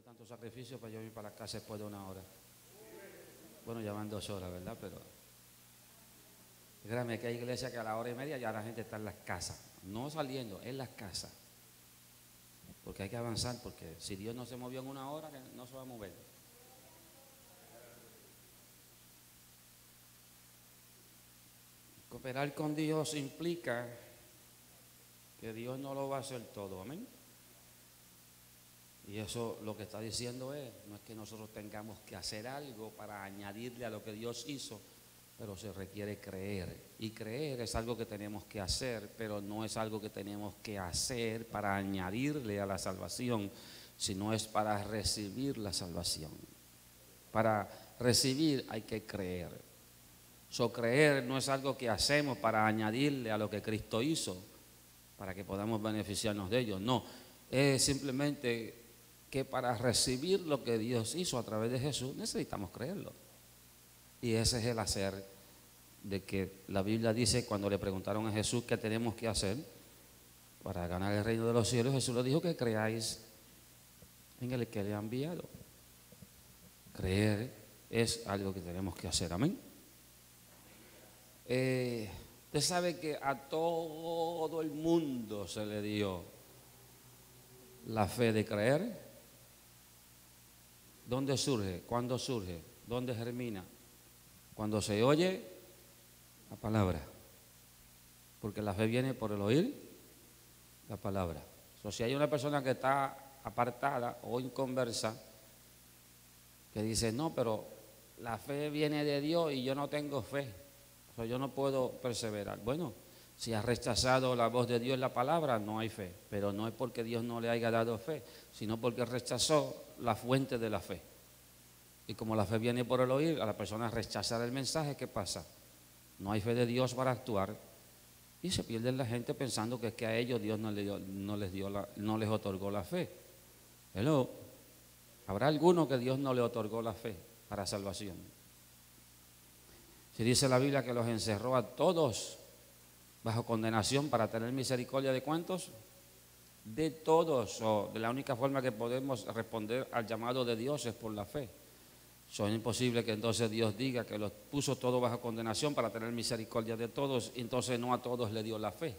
tanto sacrificio para yo ir para la casa después de 1 hora. Bueno, ya van 2 horas, ¿verdad? Pero créanme que hay iglesias que a la 1:30 ya la gente está en las casas, no saliendo, en las casas. Porque hay que avanzar, porque si Dios no se movió en 1 hora, no se va a mover. Cooperar con Dios implica que Dios no lo va a hacer todo, amén. Y eso lo que está diciendo no es que nosotros tengamos que hacer algo para añadirle a lo que Dios hizo, pero se requiere creer. Y creer es algo que tenemos que hacer, pero no es algo que tenemos que hacer para añadirle a la salvación, sino es para recibir la salvación. Para recibir hay que creer. Creer no es algo que hacemos para añadirle a lo que Cristo hizo, para que podamos beneficiarnos de ello. No, es simplemente que para recibir lo que Dios hizo a través de Jesús necesitamos creerlo. Y ese es el hacer de que la Biblia dice, cuando le preguntaron a Jesús qué tenemos que hacer para ganar el reino de los cielos, Jesús le dijo que creáis en el que le ha enviado. Creer es algo que tenemos que hacer, amén. Usted sabe que a todo el mundo se le dio la fe de creer. ¿Dónde surge? ¿Cuándo surge? ¿Dónde germina? Cuando se oye la palabra. Porque la fe viene por el oír la palabra. Si hay una persona que está apartada o inconversa, que dice, no, pero la fe viene de Dios y yo no tengo fe, yo no puedo perseverar. Bueno, si has rechazado la voz de Dios en la palabra, no hay fe, pero no es porque Dios no le haya dado fe, sino porque rechazó la fuente de la fe. Y como la fe viene por el oír, a la persona rechazar el mensaje, ¿qué pasa? No hay fe de Dios para actuar y se pierde la gente pensando que es que a ellos Dios no les otorgó la fe. Hello. Habrá alguno que Dios no le otorgó la fe para salvación. Si dice la Biblia que los encerró a todos bajo condenación para tener misericordia de ¿cuántos? De todos. De la única forma que podemos responder al llamado de Dios es por la fe. Es imposible que entonces Dios diga que los puso todos bajo condenación para tener misericordia de todos, y entonces no a todos le dio la fe,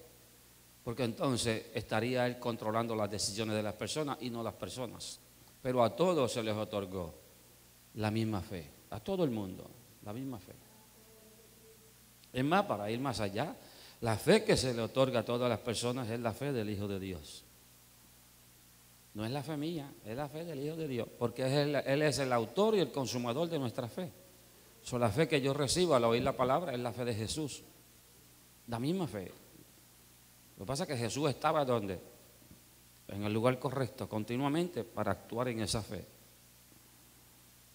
porque entonces estaría Él controlando las decisiones de las personas y no las personas. Pero a todos se les otorgó la misma fe, a todo el mundo, la misma fe. Es más, para ir más allá, la fe que se le otorga a todas las personas es la fe del Hijo de Dios. No es la fe mía, es la fe del Hijo de Dios, porque Él es el autor y el consumador de nuestra fe. La fe que yo recibo al oír la palabra es la fe de Jesús, la misma fe. Lo que pasa es que Jesús estaba ¿dónde? En el lugar correcto, continuamente, para actuar en esa fe.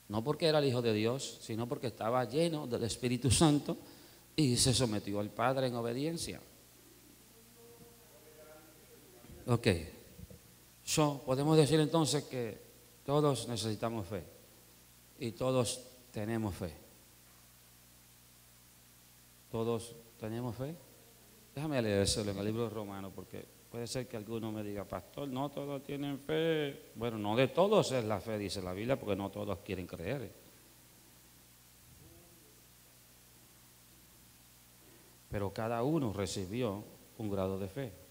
No porque era el Hijo de Dios, sino porque estaba lleno del Espíritu Santo y se sometió al Padre en obediencia. Ok. Podemos decir entonces que todos necesitamos fe y todos tenemos fe. ¿Todos tenemos fe? Déjame leérselo en el libro de Romanos, porque puede ser que alguno me diga, pastor, no todos tienen fe. Bueno, no de todos es la fe, dice la Biblia, porque no todos quieren creer. Pero cada uno recibió un grado de fe.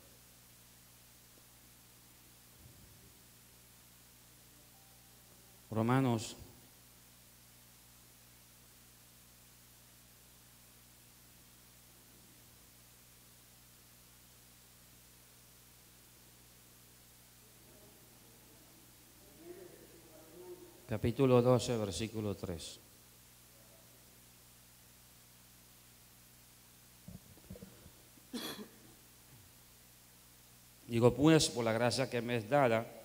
Romanos capítulo 12, versículo 3. Digo pues, por la gracia que me es dada,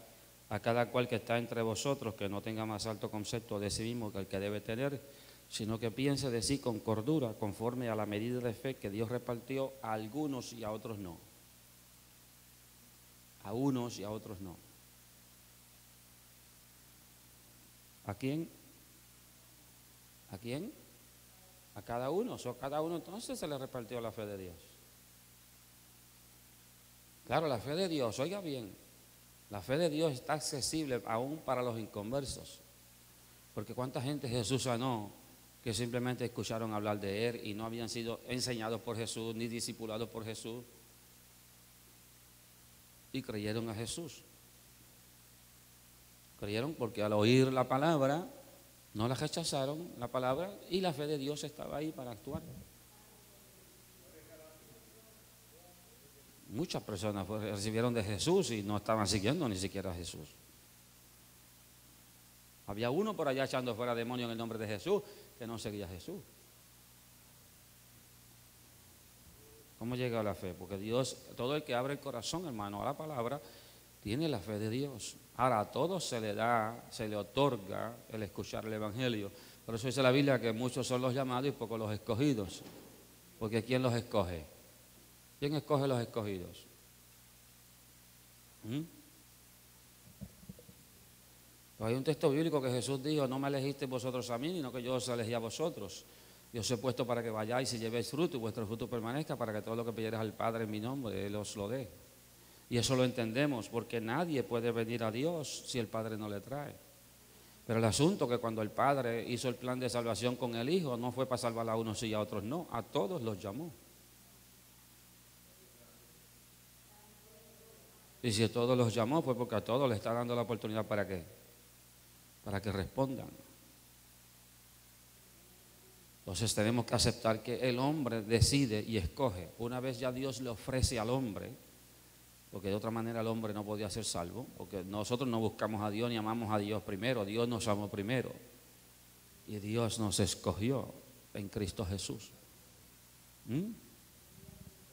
a cada cual que está entre vosotros, que no tenga más alto concepto de sí mismo que el que debe tener, sino que piense de sí con cordura, conforme a la medida de fe que Dios repartió a algunos y a otros no. A unos y a otros no. ¿A quién? ¿A quién? A cada uno. Cada uno entonces se le repartió la fe de Dios. Claro, la fe de Dios, oiga bien, La fe de Dios está accesible aún para los inconversos. Porque cuánta gente Jesús sanó que simplemente escucharon hablar de Él y no habían sido enseñados por Jesús ni discipulados por Jesús y creyeron a Jesús. Creyeron porque al oír la palabra no la rechazaron la palabra y la fe de Dios estaba ahí para actuar. Muchas personas recibieron de Jesús y no estaban siguiendo ni siquiera a Jesús. Había uno por allá echando fuera demonios en el nombre de Jesús que no seguía a Jesús. ¿Cómo llega a la fe? Porque Dios, todo el que abre el corazón, hermano, a la palabra, tiene la fe de Dios. Ahora, a todos se le da, se le otorga el escuchar el Evangelio. Por eso dice la Biblia que muchos son los llamados y pocos los escogidos. Porque ¿quién los escoge? ¿Quién escoge los escogidos? Pues hay un texto bíblico que Jesús dijo: no me elegisteis vosotros a mí, sino que yo os elegí a vosotros. Yo os he puesto para que vayáis y llevéis fruto y vuestro fruto permanezca, para que todo lo que pidierais al Padre en mi nombre, Él os lo dé. Y eso lo entendemos, porque nadie puede venir a Dios si el Padre no le trae. Pero el asunto es que cuando el Padre hizo el plan de salvación con el Hijo, no fue para salvar a unos y a otros no, a todos los llamó. Y si a todos los llamó fue porque a todos les está dando la oportunidad ¿para qué? Para que respondan. Entonces tenemos que aceptar que el hombre decide y escoge. Una vez ya Dios le ofrece al hombre, porque de otra manera el hombre no podía ser salvo, porque nosotros no buscamos a Dios ni amamos a Dios primero, Dios nos amó primero y Dios nos escogió en Cristo Jesús.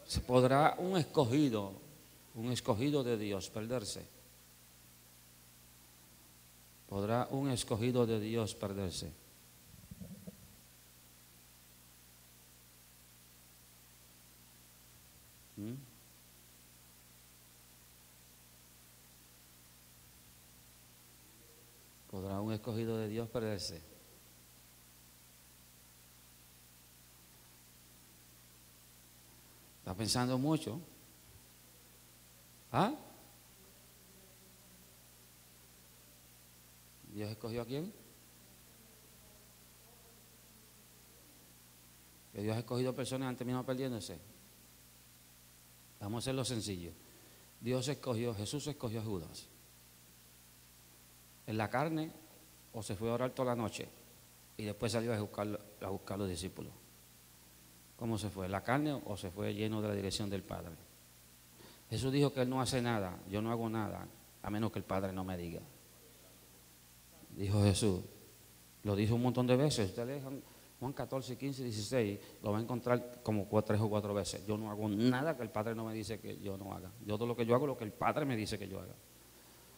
¿Se podrá un escogido de Dios perderse? ¿Podrá un escogido de Dios perderse? ¿Podrá un escogido de Dios perderse? ¿Está pensando mucho? ¿Ah? ¿Dios escogió a quién? ¿Que Dios ha escogido personas y han terminado perdiéndose? Vamos a hacerlo sencillo. Jesús escogió a Judas. En la carne, o se fue a orar toda la noche y después salió a buscar los discípulos. ¿Cómo se fue? ¿En la carne o se fue lleno de la dirección del Padre? Jesús dijo que Él no hace nada, yo no hago nada, a menos que el Padre no me diga. Dijo Jesús. Lo dijo un montón de veces. Usted lee Juan 14, 15, 16, lo va a encontrar como 3 o 4 veces. Yo no hago nada que el Padre no me dice que yo no haga. Yo todo lo que yo hago, lo que el Padre me dice que yo haga.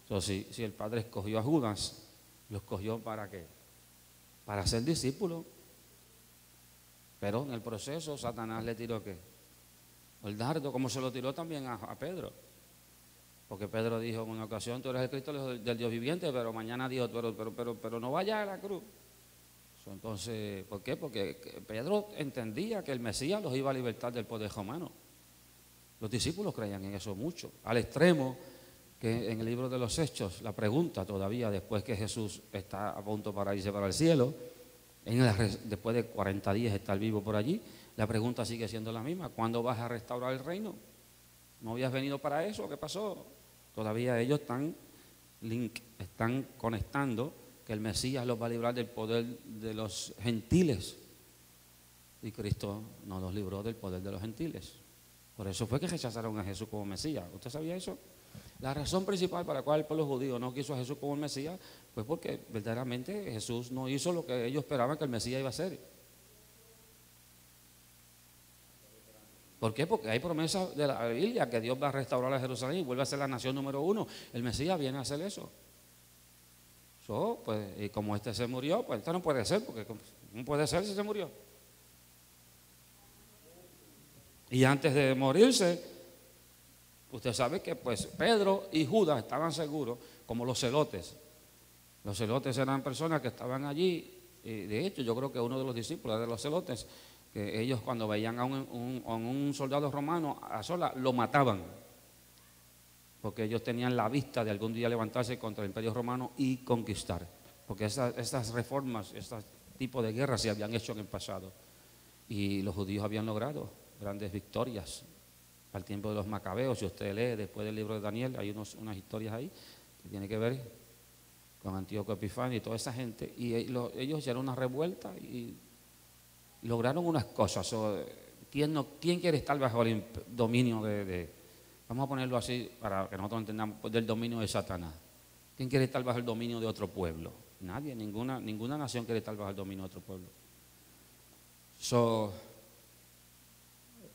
Entonces, si el Padre escogió a Judas, lo escogió ¿para qué? Para ser discípulo. Pero en el proceso Satanás le tiró ¿qué? El dardo, como se lo tiró también a Pedro. Porque Pedro dijo en una ocasión: tú eres el Cristo del Dios viviente, pero mañana dijo: pero no vayas a la cruz. Entonces, ¿por qué? Porque Pedro entendía que el Mesías los iba a libertar del poder romano. Los discípulos creían en eso mucho, al extremo que en el libro de los Hechos, la pregunta todavía después que Jesús está a punto para irse para el cielo, después de 40 días estar vivo por allí, la pregunta sigue siendo la misma: ¿cuándo vas a restaurar el reino? ¿No habías venido para eso? ¿Qué pasó? Todavía ellos están conectando que el Mesías los va a librar del poder de los gentiles. Y Cristo no los libró del poder de los gentiles. Por eso fue que rechazaron a Jesús como Mesías. ¿Usted sabía eso? La razón principal para la cual el pueblo judío no quiso a Jesús como el Mesías fue porque verdaderamente Jesús no hizo lo que ellos esperaban que el Mesías iba a hacer. ¿Por qué? Porque hay promesas de la Biblia que Dios va a restaurar a Jerusalén y vuelve a ser la nación número 1. El Mesías viene a hacer eso. Pues, y como este se murió, pues esto no puede ser, porque no puede ser si se murió. Y antes de morirse, usted sabe que pues Pedro y Judas estaban seguros, como los celotes. Los celotes eran personas que estaban allí, y de hecho yo creo que uno de los discípulos de los celotes, que ellos cuando veían a un soldado romano a sola, lo mataban. porque ellos tenían la vista de algún día levantarse contra el Imperio Romano y conquistar, porque estas reformas, este tipo de guerras se habían hecho en el pasado y los judíos habían logrado grandes victorias al tiempo de los macabeos. Si usted lee después del libro de Daniel, hay unas historias ahí que tienen que ver con Antíoco Epifanio y toda esa gente, y ellos hicieron una revuelta y lograron unas cosas. ¿Quién quiere estar bajo el dominio vamos a ponerlo así para que nosotros entendamos, del dominio de Satanás? ¿Quién quiere estar bajo el dominio de otro pueblo? Nadie, ninguna nación quiere estar bajo el dominio de otro pueblo.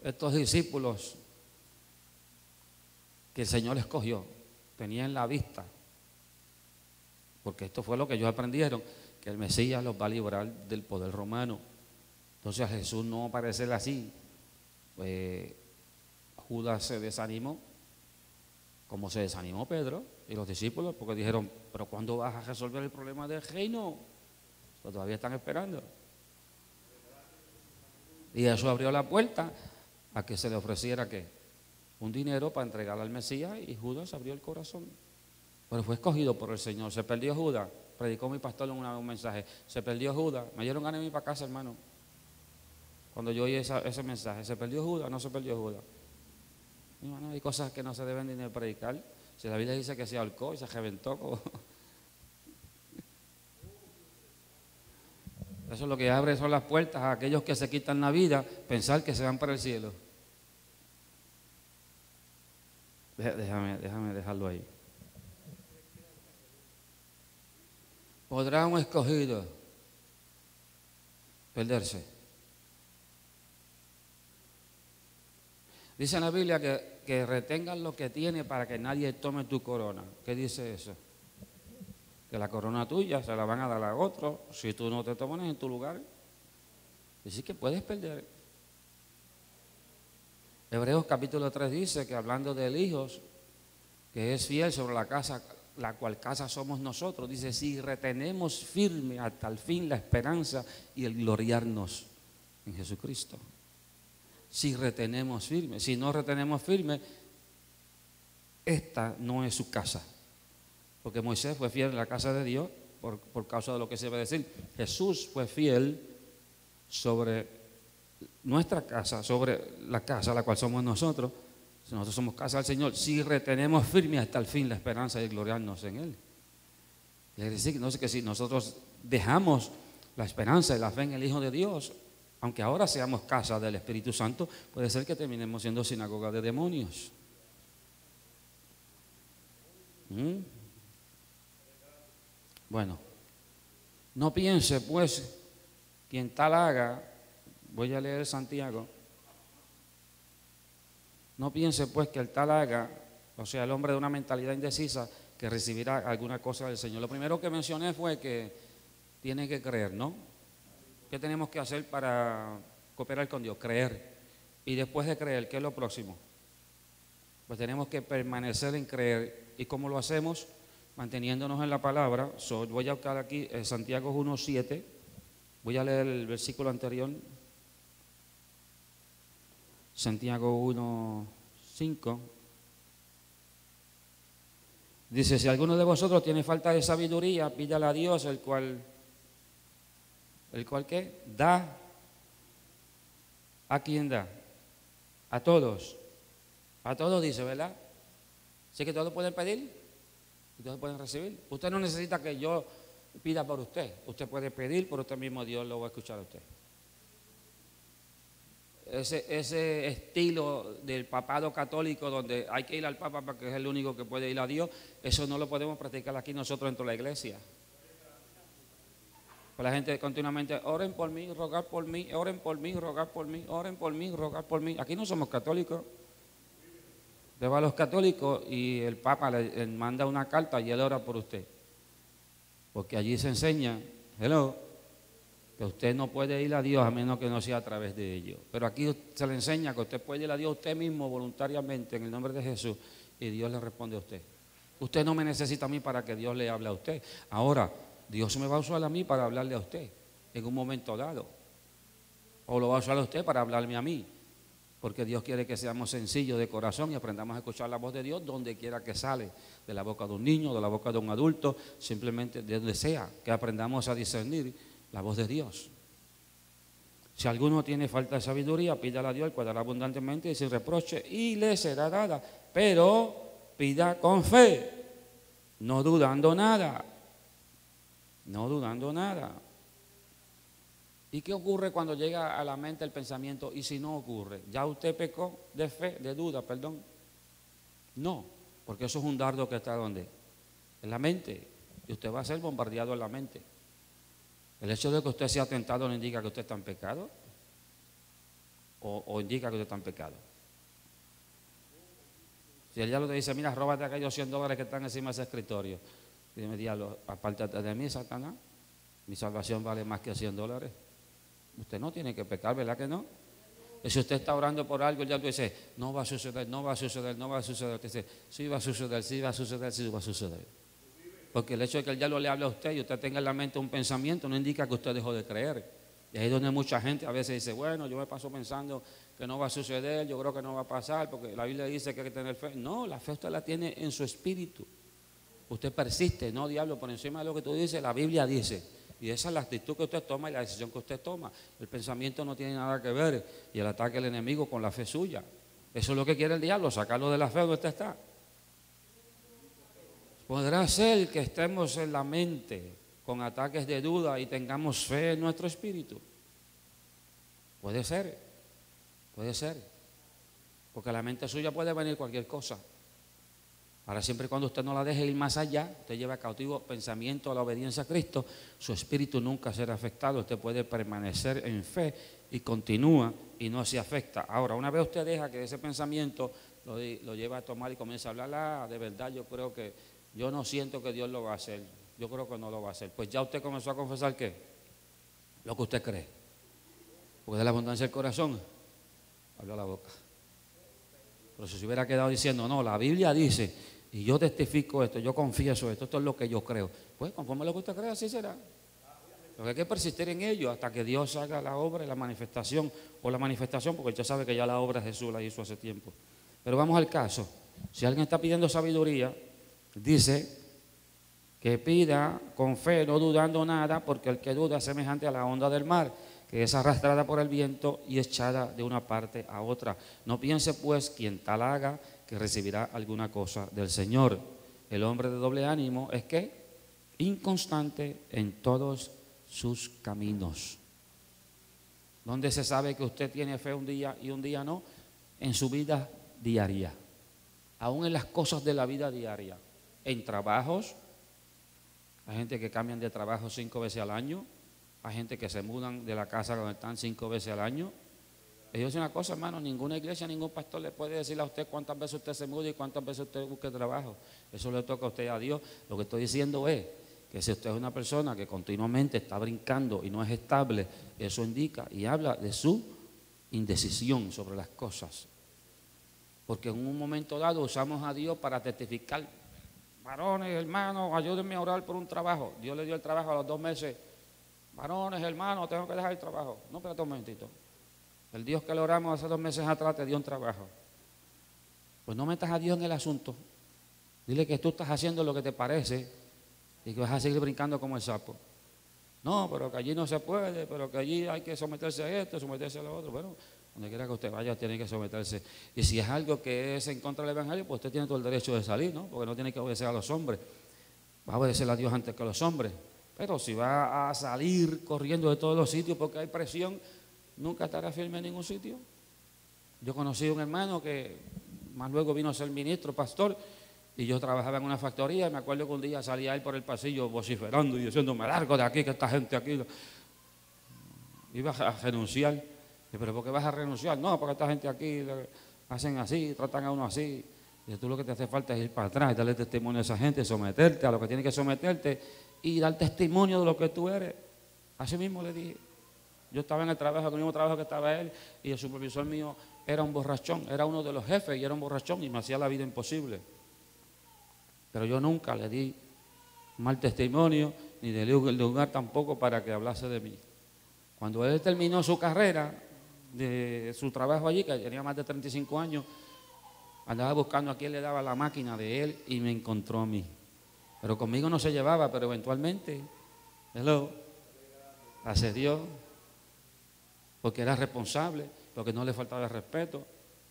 Estos discípulos que el Señor escogió tenían la vista, porque esto fue lo que ellos aprendieron, que el Mesías los va a librar del poder romano. Entonces a Jesús no parecerle así, pues Judas se desanimó, como se desanimó Pedro y los discípulos, porque dijeron, pero ¿cuándo vas a resolver el problema del reino? Pero todavía están esperando. Y eso abrió la puerta a que se le ofreciera ¿qué? Un dinero para entregarle al Mesías, y Judas abrió el corazón. Pero fue escogido por el Señor. Se perdió Judas. Predicó mi pastor en un mensaje. Se perdió Judas. Me dieron ganas de ir para casa, hermano. Cuando yo oí ese mensaje, ¿se perdió Judas? No se perdió Judas. Hermano, hay cosas que no se deben ni de predicar. Si la Biblia dice que se ahorcó y se reventó. Eso es lo que abre son las puertas a aquellos que se quitan la vida, pensar que se van para el cielo. Déjame dejarlo ahí. ¿Podrá un escogido perderse? Dice en la Biblia que retengan lo que tiene para que nadie tome tu corona. ¿Qué dice eso? Que la corona tuya se la van a dar a otro si tú no te tomas en tu lugar. Dice que puedes perder. Hebreos capítulo 3 dice que hablando del Hijo, que es fiel sobre la casa, la cual casa somos nosotros, dice, si retenemos firme hasta el fin la esperanza y el gloriarnos en Jesucristo. Si retenemos firme, si no retenemos firme, esta no es su casa. Porque Moisés fue fiel en la casa de Dios por causa de lo que se va a decir. Jesús fue fiel sobre nuestra casa, sobre la casa a la cual somos nosotros. Nosotros somos casa del Señor. Si retenemos firme hasta el fin la esperanza y gloriarnos en Él. Quiere decir que si nosotros dejamos la esperanza y la fe en el Hijo de Dios, aunque ahora seamos casa del Espíritu Santo, puede ser que terminemos siendo sinagoga de demonios. Bueno, no piense pues quien tal haga, voy a leer Santiago, no piense pues que el tal haga, o sea, el hombre de una mentalidad indecisa, que recibirá alguna cosa del Señor. Lo primero que mencioné fue que tiene que creer, ¿no? ¿Qué tenemos que hacer para cooperar con Dios? Creer. Y después de creer, ¿qué es lo próximo? Pues tenemos que permanecer en creer. ¿Y cómo lo hacemos? Manteniéndonos en la palabra. Voy a buscar aquí Santiago 1:7. Voy a leer el versículo anterior. Santiago 1:5. Dice, si alguno de vosotros tiene falta de sabiduría, pídale a Dios, el cual ¿qué? Da. ¿A quién da? A todos. A todos dice, ¿verdad? Así que todos pueden pedir y todos pueden recibir. Usted no necesita que yo pida por usted. Usted puede pedir por usted mismo, Dios lo va a escuchar a usted. Ese estilo del papado católico donde hay que ir al Papa porque es el único que puede ir a Dios, eso no lo podemos practicar aquí nosotros dentro de la iglesia. Pues la gente continuamente, oren por mí, rogar por mí, oren por mí, rogar por mí, oren por mí, rogar por mí. Aquí no somos católicos. Usted va a los católicos y el Papa le manda una carta y él ora por usted. Porque allí se enseña, que usted no puede ir a Dios a menos que no sea a través de ellos. Pero aquí se le enseña que usted puede ir a Dios usted mismo voluntariamente en el nombre de Jesús y Dios le responde a usted. Usted no me necesita a mí para que Dios le hable a usted. Ahora, Dios me va a usar a mí para hablarle a usted en un momento dado. O lo va a usar a usted para hablarme a mí. porque Dios quiere que seamos sencillos de corazón y aprendamos a escuchar la voz de Dios donde quiera que sale, de la boca de un niño, de la boca de un adulto, simplemente de donde sea, que aprendamos a discernir la voz de Dios. Si alguno tiene falta de sabiduría, pídala a Dios, el cual dará abundantemente y sin reproche, y le será dada, pero pida con fe, no dudando nada, no dudando nada. ¿Y qué ocurre cuando llega a la mente el pensamiento? ¿Y si no ocurre? ¿Ya usted pecó de fe, de duda, perdón? No, porque eso es un dardo que está ¿dónde? En la mente. Y usted va a ser bombardeado en la mente. El hecho de que usted sea tentado no indica que usted está en pecado. O indica que usted está en pecado. Si el diablo te dice, mira, róbate aquellos $100 que están encima de ese escritorio. Dime, diablo, apártate de mí, Satanás. Mi salvación vale más que $100. Usted no tiene que pecar, ¿verdad que no? Y si usted está orando por algo, el diablo dice, no va a suceder, no va a suceder, no va a suceder. Usted dice, sí va a suceder, sí va a suceder, sí va a suceder. Porque el hecho de que el diablo le hable a usted y usted tenga en la mente un pensamiento no indica que usted dejó de creer. Y ahí es donde mucha gente a veces dice, bueno, yo me paso pensando que no va a suceder, yo creo que no va a pasar, porque la Biblia dice que hay que tener fe. No, la fe usted la tiene en su espíritu. Usted persiste, no, diablo, por encima de lo que tú dices, la Biblia dice. Y esa es la actitud que usted toma y la decisión que usted toma. El pensamiento no tiene nada que ver y el ataque del enemigo con la fe suya. Eso es lo que quiere el diablo, sacarlo de la fe donde usted está. Podrá ser que estemos en la mente con ataques de duda y tengamos fe en nuestro espíritu. Puede ser, porque la mente suya puede venir cualquier cosa. Ahora, siempre y cuando usted no la deje ir más allá, usted lleva cautivo pensamiento a la obediencia a Cristo, su espíritu nunca será afectado, usted puede permanecer en fe y continúa y no se afecta. Ahora, una vez usted deja que ese pensamiento lo lleve a tomar y comienza a hablar, de verdad yo no siento que Dios lo va a hacer, yo creo que no lo va a hacer. Pues ya usted comenzó a confesar ¿qué? Lo que usted cree. Porque de la abundancia del corazón habla la boca. Pero si se hubiera quedado diciendo, no, la Biblia dice, y yo testifico esto, yo confieso esto es lo que yo creo. Pues conforme a lo que usted cree, así será. Lo que hay que persistir en ello hasta que Dios haga la obra y la manifestación, porque usted sabe que ya la obra Jesús la hizo hace tiempo. Pero vamos al caso. Si alguien está pidiendo sabiduría, dice que pida con fe, no dudando nada, porque el que duda es semejante a la onda del mar, que es arrastrada por el viento y echada de una parte a otra. No piense pues quien tal haga que recibirá alguna cosa del Señor. El hombre de doble ánimo es que inconstante en todos sus caminos. ¿Dónde se sabe que usted tiene fe un día y un día no? En su vida diaria, aún en las cosas de la vida diaria, en trabajos. Hay gente que cambian de trabajo 5 veces al año. Hay gente que se mudan de la casa donde están 5 veces al año. Y yo digo una cosa, hermano, ninguna iglesia, ningún pastor le puede decir a usted cuántas veces usted se muda y cuántas veces usted busque trabajo. Eso le toca a usted y a Dios. Lo que estoy diciendo es que si usted es una persona que continuamente está brincando y no es estable, eso indica y habla de su indecisión sobre las cosas. Porque en un momento dado usamos a Dios para testificar. Varones, hermanos, ayúdenme a orar por un trabajo. Dios le dio el trabajo a los 2 meses. Varones, hermanos, tengo que dejar el trabajo. No, espérate un momentito. El Dios que le oramos hace 2 meses atrás te dio un trabajo. Pues no metas a Dios en el asunto. Dile que tú estás haciendo lo que te parece y que vas a seguir brincando como el sapo. No, pero que allí no se puede, pero que allí hay que someterse a esto, someterse a lo otro. Bueno, donde quiera que usted vaya tiene que someterse. Y si es algo que es en contra del Evangelio, pues usted tiene todo el derecho de salir, ¿no? Porque no tiene que obedecer a los hombres. Va a obedecer a Dios antes que a los hombres. Pero si va a salir corriendo de todos los sitios porque hay presión, nunca estará firme en ningún sitio. Yo conocí a un hermano que más luego vino a ser ministro, pastor, y yo trabajaba en una factoría y me acuerdo que un día salía él por el pasillo vociferando y diciendo, me largo de aquí, que esta gente aquí iba a renunciar. Y, pero ¿por qué vas a renunciar? No, porque esta gente aquí hacen así, tratan a uno así. Y tú lo que te hace falta es ir para atrás y darle testimonio a esa gente, someterte a lo que tiene que someterte y dar testimonio de lo que tú eres. Así mismo le dije. Yo estaba en el trabajo, el mismo trabajo que estaba él, y el supervisor mío era un borrachón, era uno de los jefes y era un borrachón y me hacía la vida imposible. Pero yo nunca le di mal testimonio, ni le di lugar tampoco para que hablase de mí. Cuando él terminó su carrera, de su trabajo allí, que tenía más de 35 años, andaba buscando a quién le daba la máquina de él y me encontró a mí. Pero conmigo no se llevaba, pero eventualmente, accedió, porque era responsable, porque no le faltaba el respeto,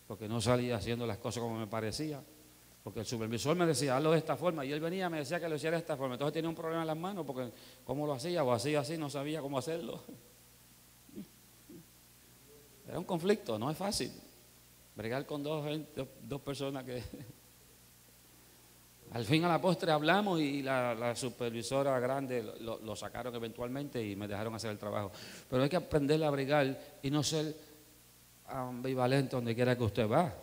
porque no salía haciendo las cosas como me parecía, porque el supervisor me decía, hazlo de esta forma, y él venía y me decía que lo hiciera de esta forma. Entonces tenía un problema en las manos, porque cómo lo hacía, o hacía así, no sabía cómo hacerlo. Era un conflicto, no es fácil bregar con dos personas que al fin a la postre hablamos, y la supervisora grande lo sacaron eventualmente y me dejaron hacer el trabajo. Pero hay que aprender a bregar y no ser ambivalente donde quiera que usted va.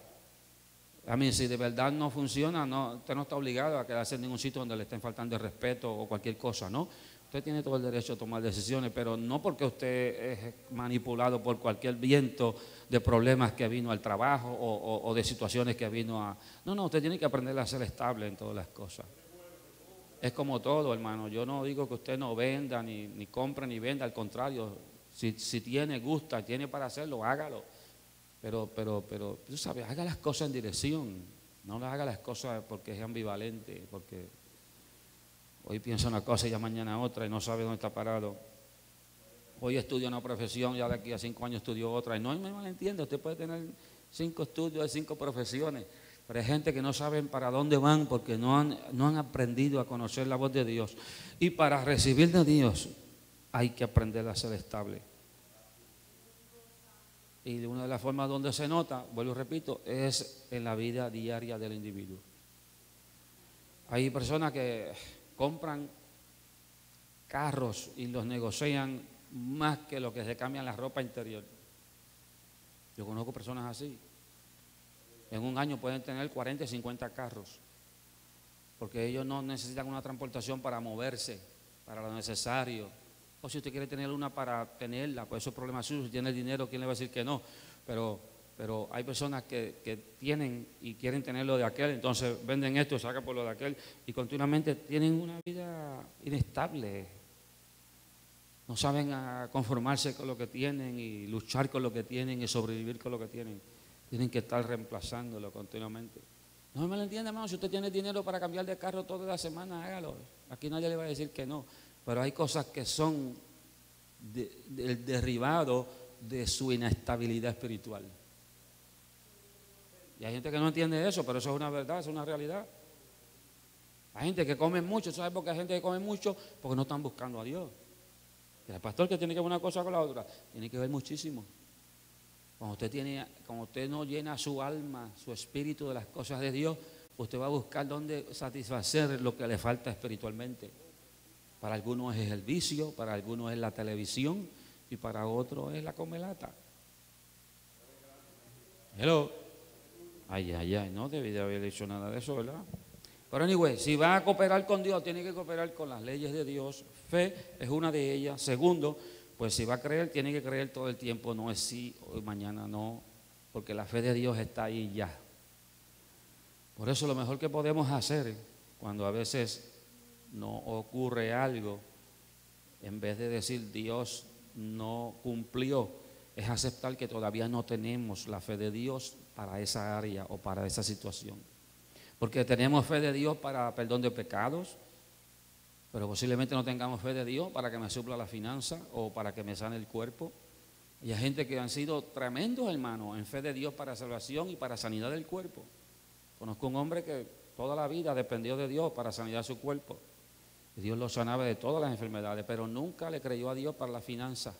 A mí, si de verdad no funciona, usted no está obligado a quedarse en ningún sitio donde le estén faltando el respeto o cualquier cosa, ¿no? Usted tiene todo el derecho a tomar decisiones, pero no porque usted es manipulado por cualquier viento de problemas que vino al trabajo o de situaciones que vino a... No, usted tiene que aprender a ser estable en todas las cosas. Es como todo, hermano. Yo no digo que usted no venda, ni compre, ni venda. Al contrario, si tiene, gusta, tiene para hacerlo, hágalo. Pero, tú sabes, haga las cosas en dirección. No haga las cosas porque es ambivalente, porque hoy piensa una cosa y ya mañana otra y no sabe dónde está parado. Hoy estudia una profesión, ya de aquí a 5 años estudió otra. Y no me malentiende, usted puede tener 5 estudios de 5 profesiones, pero hay gente que no saben para dónde van porque no han aprendido a conocer la voz de Dios. Y para recibir de Dios hay que aprender a ser estable. Y de una de las formas donde se nota, vuelvo y repito, es en la vida diaria del individuo. Hay personas que compran carros y los negocian más que lo que se cambian la ropa interior. Yo conozco personas así. En un año pueden tener 40 y 50 carros, porque ellos no necesitan una transportación para moverse, para lo necesario. O si usted quiere tener una para tenerla, pues eso es problema suyo. Si tiene el dinero, ¿quién le va a decir que no? Pero hay personas que tienen y quieren tener lo de aquel, entonces venden esto, sacan por lo de aquel, y continuamente tienen una vida inestable. No saben conformarse con lo que tienen y luchar con lo que tienen y sobrevivir con lo que tienen. Tienen que estar reemplazándolo continuamente. No me lo entiende, hermano. Si usted tiene dinero para cambiar de carro toda la semana, hágalo. Aquí nadie le va a decir que no. Pero hay cosas que son del derivado de su inestabilidad espiritual. Y hay gente que no entiende eso, pero eso es una verdad, es una realidad. Hay gente que come mucho. ¿Sabes por qué hay gente que come mucho? Porque no están buscando a Dios. Y el pastor, que tiene que ver una cosa con la otra, tiene que ver muchísimo. Cuando usted no llena su alma, su espíritu de las cosas de Dios, usted va a buscar dónde satisfacer lo que le falta espiritualmente. Para algunos es el vicio, para algunos es la televisión y para otros es la comelata. Hello. Ay, no debí de haber dicho nada de eso, ¿verdad? Pero anyway, si va a cooperar con Dios, tiene que cooperar con las leyes de Dios. Fe es una de ellas. Segundo, pues si va a creer, tiene que creer todo el tiempo. No es sí, hoy, mañana no, porque la fe de Dios está ahí ya. Por eso lo mejor que podemos hacer cuando a veces no ocurre algo, en vez de decir Dios no cumplió, es aceptar que todavía no tenemos la fe de Dios para esa área o para esa situación. Porque tenemos fe de Dios para perdón de pecados, pero posiblemente no tengamos fe de Dios para que me supla la finanza o para que me sane el cuerpo. Y hay gente que han sido tremendos hermanos en fe de Dios para salvación y para sanidad del cuerpo. Conozco un hombre que toda la vida dependió de Dios para sanidad de su cuerpo. Y Dios lo sanaba de todas las enfermedades, pero nunca le creyó a Dios para la finanza.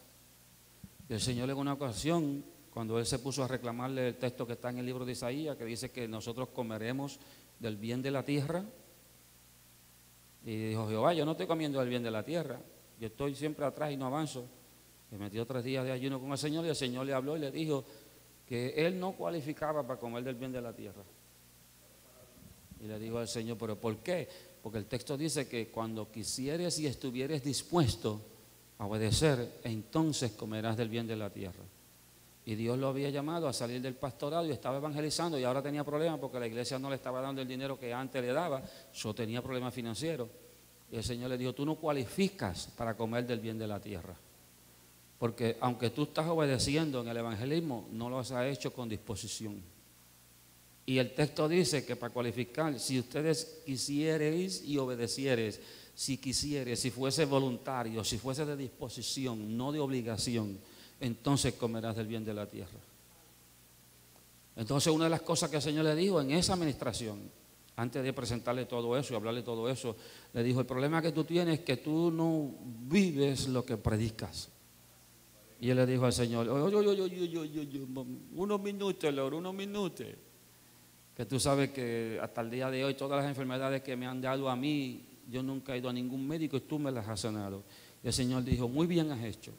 Y el Señor en una ocasión, cuando él se puso a reclamarle el texto que está en el libro de Isaías, que dice que nosotros comeremos del bien de la tierra, y dijo Jehová, yo no estoy comiendo del bien de la tierra, yo estoy siempre atrás y no avanzo. Me metió 3 días de ayuno con el Señor y el Señor le habló y le dijo que él no cualificaba para comer del bien de la tierra. Y le dijo al Señor, ¿pero por qué? Porque el texto dice que cuando quisieres y estuvieres dispuesto a obedecer, entonces comerás del bien de la tierra. Y Dios lo había llamado a salir del pastorado y estaba evangelizando y ahora tenía problemas porque la iglesia no le estaba dando el dinero que antes le daba. Yo tenía problemas financieros. Y el Señor le dijo, tú no cualificas para comer del bien de la tierra. Porque aunque tú estás obedeciendo en el evangelismo, no lo has hecho con disposición. Y el texto dice que para cualificar, si ustedes quisiereis y obedeciereis, si quisieres, si fuese voluntario, si fuese de disposición, no de obligación, entonces comerás del bien de la tierra. Entonces una de las cosas que el Señor le dijo en esa administración, antes de presentarle todo eso y hablarle todo eso, le dijo, el problema que tú tienes es que tú no vives lo que predicas. Y él le dijo al Señor, unos minutos, Lord, unos minutos. Que tú sabes que hasta el día de hoy todas las enfermedades que me han dado a mí, yo nunca he ido a ningún médico y tú me las has sanado. Y el Señor dijo, muy bien has hecho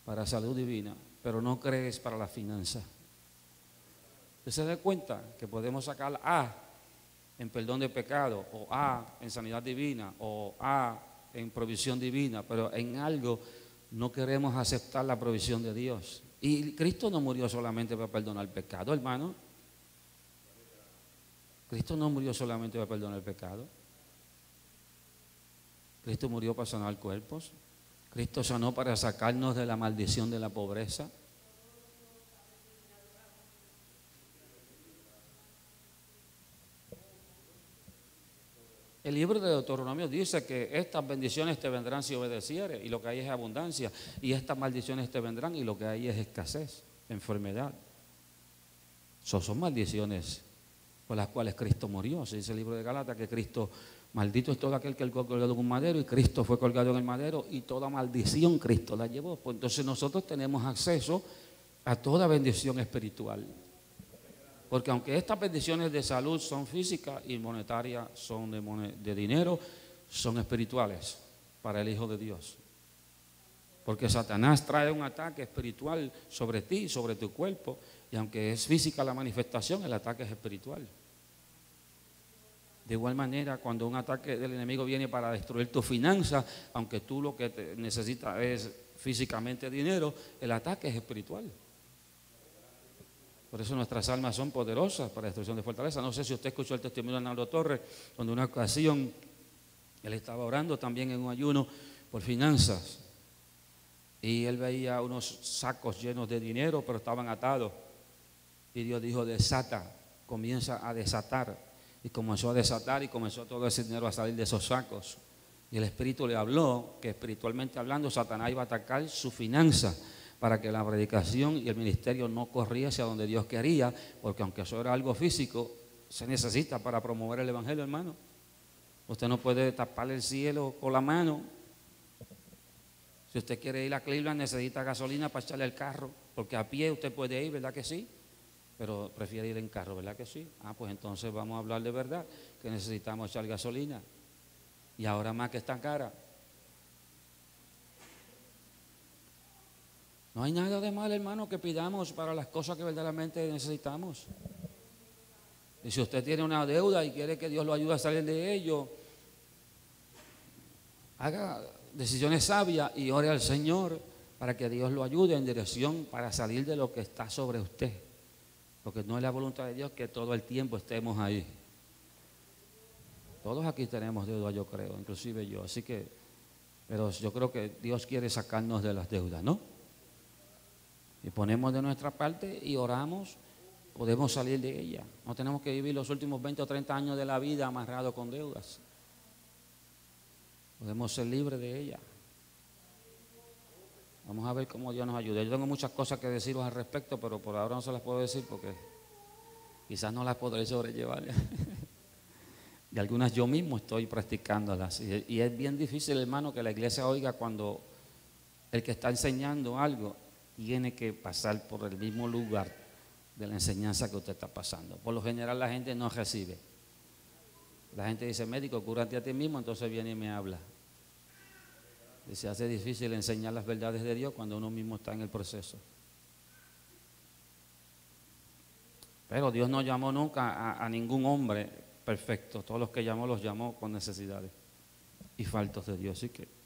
para salud divina, pero no crees para la finanza. ¿Usted se da cuenta que podemos sacar A en perdón de pecado, o A en sanidad divina, o A en provisión divina, pero en algo no queremos aceptar la provisión de Dios? Y Cristo no murió solamente para perdonar el pecado, hermano. Cristo no murió solamente para perdonar el pecado. Cristo murió para sanar cuerpos. Cristo sanó para sacarnos de la maldición de la pobreza. El libro de Deuteronomio dice que estas bendiciones te vendrán si obedecieres, y lo que hay es abundancia, y estas maldiciones te vendrán y lo que hay es escasez, enfermedad. Son maldiciones por las cuales Cristo murió. Se dice el libro de Gálatas que Cristo, maldito es todo aquel que fue colgado en un madero, y Cristo fue colgado en el madero, y toda maldición Cristo la llevó. Pues entonces nosotros tenemos acceso a toda bendición espiritual. Porque aunque estas bendiciones de salud son físicas y monetarias, son de dinero, son espirituales para el Hijo de Dios. Porque Satanás trae un ataque espiritual sobre ti, sobre tu cuerpo, y aunque es física la manifestación, el ataque es espiritual. De igual manera, cuando un ataque del enemigo viene para destruir tu finanza, aunque tú lo que necesitas es físicamente dinero, el ataque es espiritual. Por eso nuestras almas son poderosas para destrucción de fortaleza. No sé si usted escuchó el testimonio de Arnaldo Torres, donde una ocasión él estaba orando también en un ayuno por finanzas, y él veía unos sacos llenos de dinero, pero estaban atados, y Dios dijo, desata, comienza a desatar, y comenzó a desatar, y comenzó todo ese dinero a salir de esos sacos, y el Espíritu le habló que espiritualmente hablando Satanás iba a atacar su finanza, para que la predicación y el ministerio no corriese a donde Dios quería, porque aunque eso era algo físico, se necesita para promover el evangelio, hermano. Usted no puede tapar el cielo con la mano. Si usted quiere ir a Cleveland, necesita gasolina para echarle el carro, porque a pie usted puede ir, ¿verdad que sí? Pero prefiere ir en carro, ¿verdad que sí? Pues entonces vamos a hablar de verdad, que necesitamos echar gasolina, y ahora más que está cara. No hay nada de mal, hermano, que pidamos para las cosas que verdaderamente necesitamos. Y si usted tiene una deuda y quiere que Dios lo ayude a salir de ello, haga decisiones sabias y ore al Señor para que Dios lo ayude en dirección para salir de lo que está sobre usted. Porque no es la voluntad de Dios que todo el tiempo estemos ahí. Todos aquí tenemos deuda, yo creo, inclusive yo. Así que, pero yo creo que Dios quiere sacarnos de las deudas, ¿no? Y ponemos de nuestra parte y oramos, podemos salir de ella. No tenemos que vivir los últimos 20 o 30 años de la vida amarrados con deudas. Podemos ser libres de ella. Vamos a ver cómo Dios nos ayuda. Yo tengo muchas cosas que deciros al respecto, pero por ahora no se las puedo decir porque quizás no las podré sobrellevar. Y algunas yo mismo estoy practicándolas. Y es bien difícil, hermano, que la iglesia oiga cuando el que está enseñando algo tiene que pasar por el mismo lugar de la enseñanza que usted está pasando. Por lo general la gente no recibe. La gente dice, médico, cúrate a ti mismo, entonces viene y me habla. Y se hace difícil enseñar las verdades de Dios cuando uno mismo está en el proceso. Pero Dios no llamó nunca a ningún hombre perfecto. Todos los que llamó los llamó con necesidades y faltos de Dios. Así que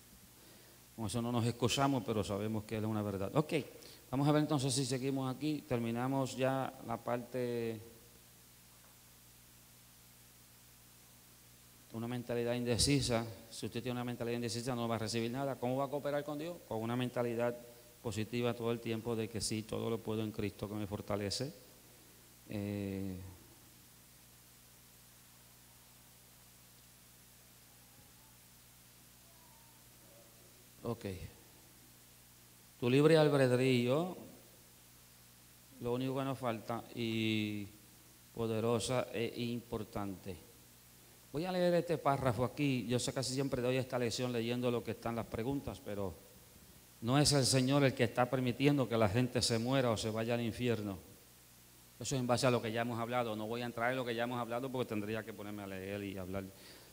con eso no nos excusamos, pero sabemos que es una verdad. Ok, vamos a ver entonces si seguimos aquí. Terminamos ya la parte. Una mentalidad indecisa. Si usted tiene una mentalidad indecisa no va a recibir nada. ¿Cómo va a cooperar con Dios? Con una mentalidad positiva todo el tiempo de que sí, todo lo puedo en Cristo que me fortalece. Ok. Tu libre albedrío, lo único que nos falta, y poderosa e importante. Voy a leer este párrafo aquí. Yo sé que casi siempre doy esta lección leyendo lo que están las preguntas, pero no es el Señor el que está permitiendo que la gente se muera o se vaya al infierno. Eso es en base a lo que ya hemos hablado. No voy a entrar en lo que ya hemos hablado porque tendría que ponerme a leer y hablar.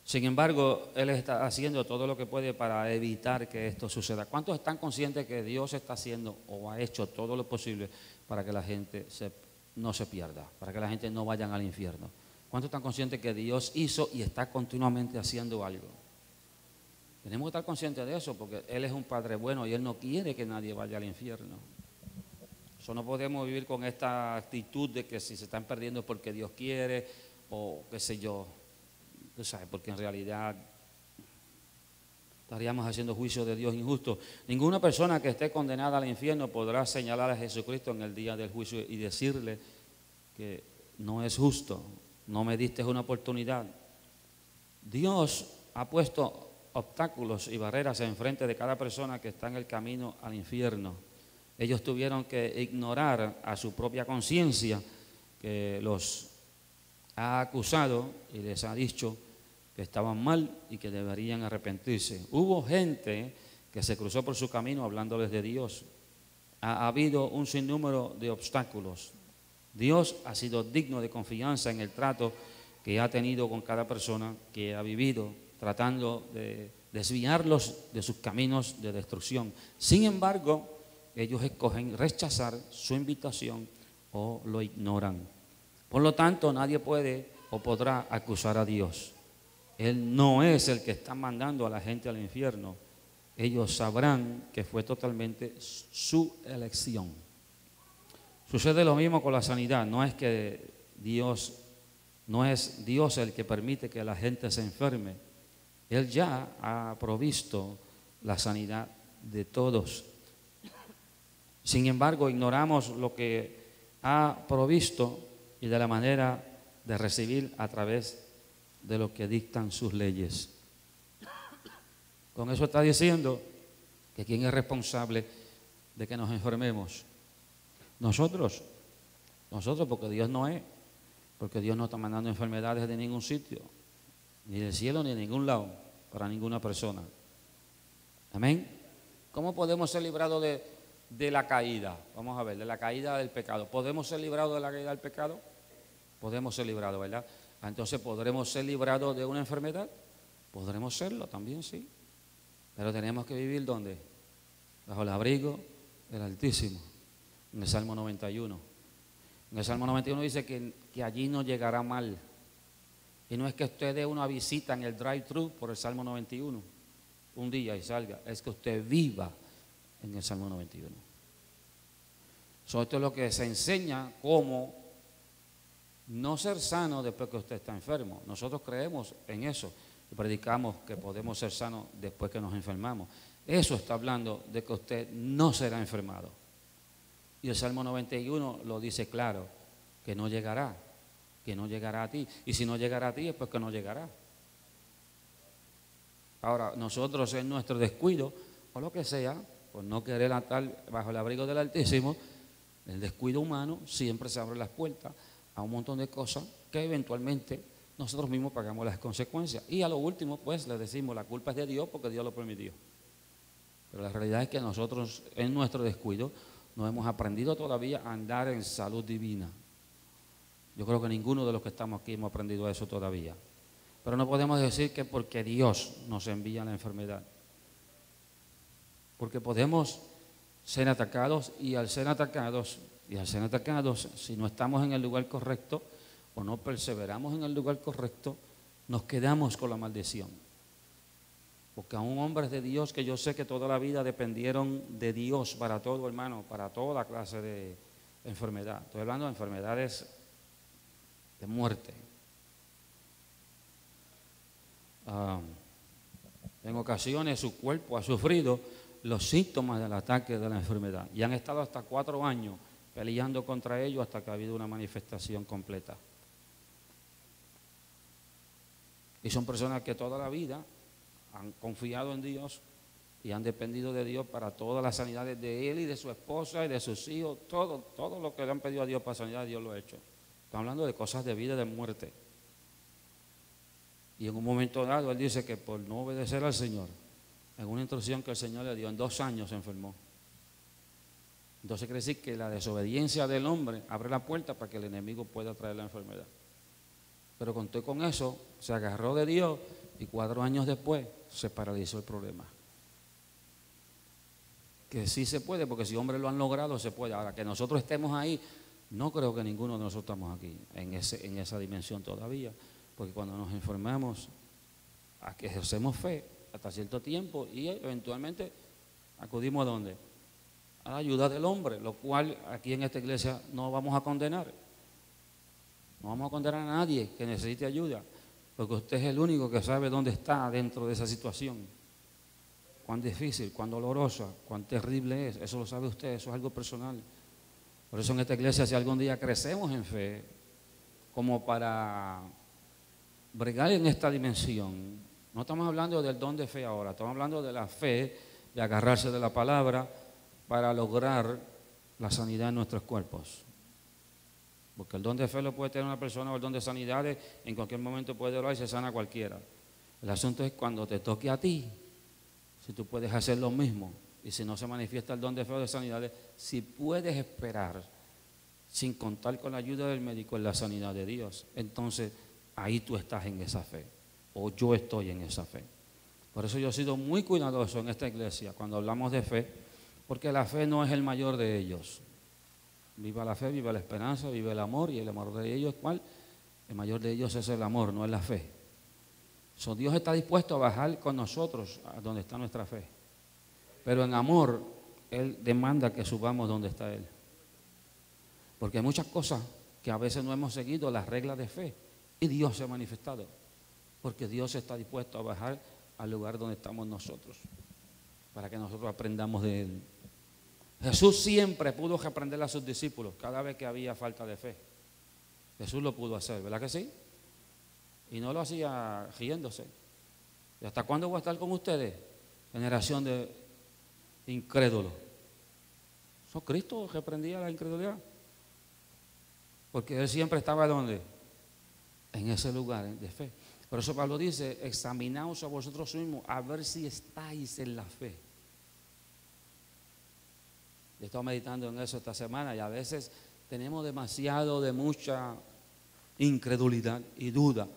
Sin embargo, Él está haciendo todo lo que puede para evitar que esto suceda. ¿Cuántos están conscientes que Dios está haciendo o ha hecho todo lo posible para que la gente no se pierda, para que la gente no vaya al infierno? ¿Cuántos están conscientes que Dios hizo y está continuamente haciendo algo? Tenemos que estar conscientes de eso porque Él es un Padre bueno y Él no quiere que nadie vaya al infierno. Eso no podemos vivir con esta actitud de que si se están perdiendo es porque Dios quiere o qué sé yo. Tú sabes, porque en realidad estaríamos haciendo juicio de Dios injusto. Ninguna persona que esté condenada al infierno podrá señalar a Jesucristo en el día del juicio y decirle que no es justo, no me diste una oportunidad. Dios ha puesto obstáculos y barreras enfrente de cada persona que está en el camino al infierno. Ellos tuvieron que ignorar a su propia conciencia que los ha acusado y les ha dicho que estaban mal y que deberían arrepentirse. Hubo gente que se cruzó por su camino hablándoles de Dios. Ha habido un sinnúmero de obstáculos. Dios ha sido digno de confianza en el trato que ha tenido con cada persona que ha vivido, tratando de desviarlos de sus caminos de destrucción. Sin embargo, ellos escogen rechazar su invitación o lo ignoran. Por lo tanto, nadie puede o podrá acusar a Dios. Él no es el que está mandando a la gente al infierno. Ellos sabrán que fue totalmente su elección. Sucede lo mismo con la sanidad. No es Dios el que permite que la gente se enferme. Él ya ha provisto la sanidad de todos. Sin embargo, ignoramos lo que ha provisto y de la manera de recibir a través de lo que dictan sus leyes. Con eso está diciendo que ¿quién es responsable de que nos enfermemos? Nosotros porque Dios no es, porque Dios no está mandando enfermedades de ningún sitio, ni del cielo ni de ningún lado, para ninguna persona. Amén. ¿Cómo podemos ser librados de la caída? Vamos a ver, de la caída del pecado. ¿Podemos ser librados de la caída del pecado? Podemos ser librados, ¿verdad? Entonces, ¿podremos ser librados de una enfermedad? Podremos serlo también, sí. Pero tenemos que vivir ¿dónde? Bajo el abrigo del Altísimo. En el Salmo 91. En el Salmo 91 dice que allí no llegará mal. Y no es que usted dé una visita en el drive-thru por el Salmo 91 un día y salga. Es que usted viva en el Salmo 91. Esto es lo que se enseña cómo no ser sano después que usted está enfermo. Nosotros creemos en eso y predicamos que podemos ser sanos después que nos enfermamos. Eso está hablando de que usted no será enfermado. Y el Salmo 91 lo dice claro, que no llegará a ti. Y si no llegará a ti es porque no llegará. Ahora, nosotros en nuestro descuido, o lo que sea, por no querer estar bajo el abrigo del Altísimo, el descuido humano siempre se abre las puertas a un montón de cosas que eventualmente nosotros mismos pagamos las consecuencias. Y a lo último, pues, le decimos, la culpa es de Dios porque Dios lo permitió. Pero la realidad es que nosotros, en nuestro descuido, no hemos aprendido todavía a andar en salud divina. Yo creo que ninguno de los que estamos aquí hemos aprendido eso todavía. Pero no podemos decir que porque Dios nos envía la enfermedad. Porque podemos ser atacados y al ser atacados, si no estamos en el lugar correcto o no perseveramos en el lugar correcto, nos quedamos con la maldición. Porque aún hombres de Dios que yo sé que toda la vida dependieron de Dios para todo, hermano, para toda clase de enfermedad. Estoy hablando de enfermedades de muerte. En ocasiones su cuerpo ha sufrido los síntomas del ataque de la enfermedad y han estado hasta 4 años peleando contra ellos hasta que ha habido una manifestación completa. Y son personas que toda la vida han confiado en Dios y han dependido de Dios para todas las sanidades de él y de su esposa y de sus hijos. Todo lo que le han pedido a Dios para sanidad, Dios lo ha hecho. Estamos hablando de cosas de vida y de muerte. Y en un momento dado él dice que por no obedecer al Señor, en una instrucción que el Señor le dio, en 2 años se enfermó. Entonces quiere decir que la desobediencia del hombre abre la puerta para que el enemigo pueda traer la enfermedad. Pero contó con eso, se agarró de Dios y 4 años después se paralizó el problema. Que sí se puede, porque si hombres lo han logrado, se puede. Ahora, que nosotros estemos ahí, no creo que ninguno de nosotros estamos aquí, en esa dimensión todavía. Porque cuando nos enfermamos, a que ejercemos fe hasta cierto tiempo y eventualmente acudimos ¿a dónde? A la ayuda del hombre, lo cual aquí en esta iglesia no vamos a condenar. No vamos a condenar a nadie que necesite ayuda, porque usted es el único que sabe dónde está dentro de esa situación. Cuán difícil, cuán dolorosa, cuán terrible es. Eso lo sabe usted, eso es algo personal. Por eso en esta iglesia, si algún día crecemos en fe, como para bregar en esta dimensión, no estamos hablando del don de fe ahora, estamos hablando de la fe, de agarrarse de la palabra para lograr la sanidad en nuestros cuerpos. Porque el don de fe lo puede tener una persona, o el don de sanidades, en cualquier momento puede orar y se sana cualquiera. El asunto es cuando te toque a ti, si tú puedes hacer lo mismo, y si no se manifiesta el don de fe o de sanidades, si puedes esperar, sin contar con la ayuda del médico, en la sanidad de Dios, entonces ahí tú estás en esa fe, o yo estoy en esa fe. Por eso yo he sido muy cuidadoso en esta iglesia cuando hablamos de fe, porque la fe no es el mayor de ellos. Viva la fe, viva la esperanza, viva el amor, y el amor de ellos, ¿cuál? El mayor de ellos es el amor, no es la fe. Dios está dispuesto a bajar con nosotros a donde está nuestra fe, pero en amor Él demanda que subamos donde está Él, porque hay muchas cosas que a veces no hemos seguido las reglas de fe y Dios se ha manifestado, porque Dios está dispuesto a bajar al lugar donde estamos nosotros para que nosotros aprendamos de Él. Jesús siempre pudo reprender a sus discípulos cada vez que había falta de fe. Jesús lo pudo hacer, ¿verdad que sí? Y no lo hacía riéndose. ¿Y hasta cuándo voy a estar con ustedes? Generación de incrédulos. Cristo reprendía la incredulidad. Porque Él siempre estaba ¿dónde? En ese lugar de fe. Por eso Pablo dice, examinaos a vosotros mismos a ver si estáis en la fe. Yo he estado meditando en eso esta semana y a veces tenemos de mucha incredulidad y duda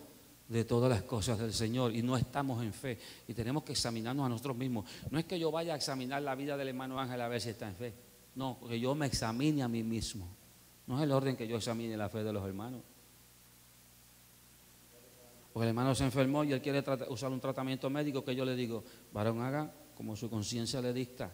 de todas las cosas del Señor y no estamos en fe y tenemos que examinarnos a nosotros mismos. No es que yo vaya a examinar la vida del hermano Ángel a ver si está en fe, no, que yo me examine a mí mismo. No es el orden que yo examine la fe de los hermanos. Porque el hermano se enfermó y él quiere usar un tratamiento médico, que yo le digo, varón, haga como su conciencia le dicta.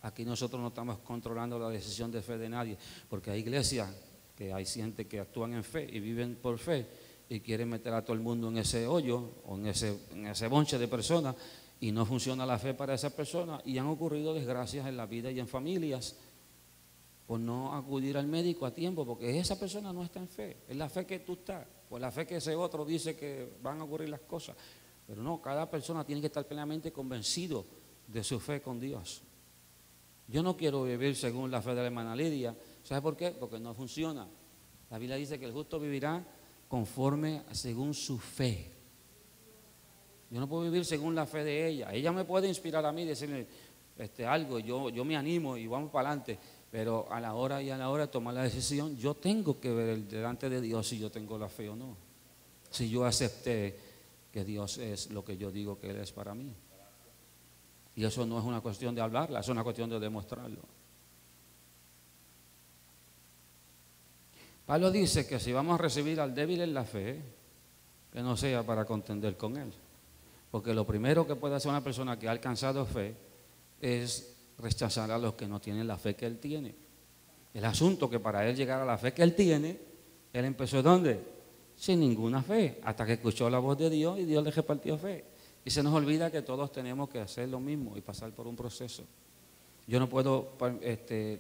Aquí nosotros no estamos controlando la decisión de fe de nadie, porque hay iglesias que hay gente que actúan en fe y viven por fe y quieren meter a todo el mundo en ese hoyo o en ese bonche de personas y no funciona la fe para esas personas y han ocurrido desgracias en la vida y en familias por no acudir al médico a tiempo, porque esa persona no está en fe, es la fe que tú estás, o la fe que ese otro dice que van a ocurrir las cosas, pero no, cada persona tiene que estar plenamente convencido de su fe con Dios. Yo no quiero vivir según la fe de la hermana Lidia. ¿Sabe por qué? Porque no funciona. La Biblia dice que el justo vivirá conforme según su fe. Yo no puedo vivir según la fe de ella. Ella me puede inspirar a mí, decirme algo, yo me animo y vamos para adelante. Pero a la hora de tomar la decisión, yo tengo que ver delante de Dios si yo tengo la fe o no. Si yo acepté que Dios es lo que yo digo que Él es para mí. Y eso no es una cuestión de hablarla, es una cuestión de demostrarlo. Pablo dice que si vamos a recibir al débil en la fe, que no sea para contender con él. Porque lo primero que puede hacer una persona que ha alcanzado fe es rechazar a los que no tienen la fe que él tiene. El asunto que para él llegar a la fe que él tiene, él empezó ¿dónde? Sin ninguna fe, hasta que escuchó la voz de Dios y Dios le repartió fe. Y se nos olvida que todos tenemos que hacer lo mismo y pasar por un proceso. Yo no puedo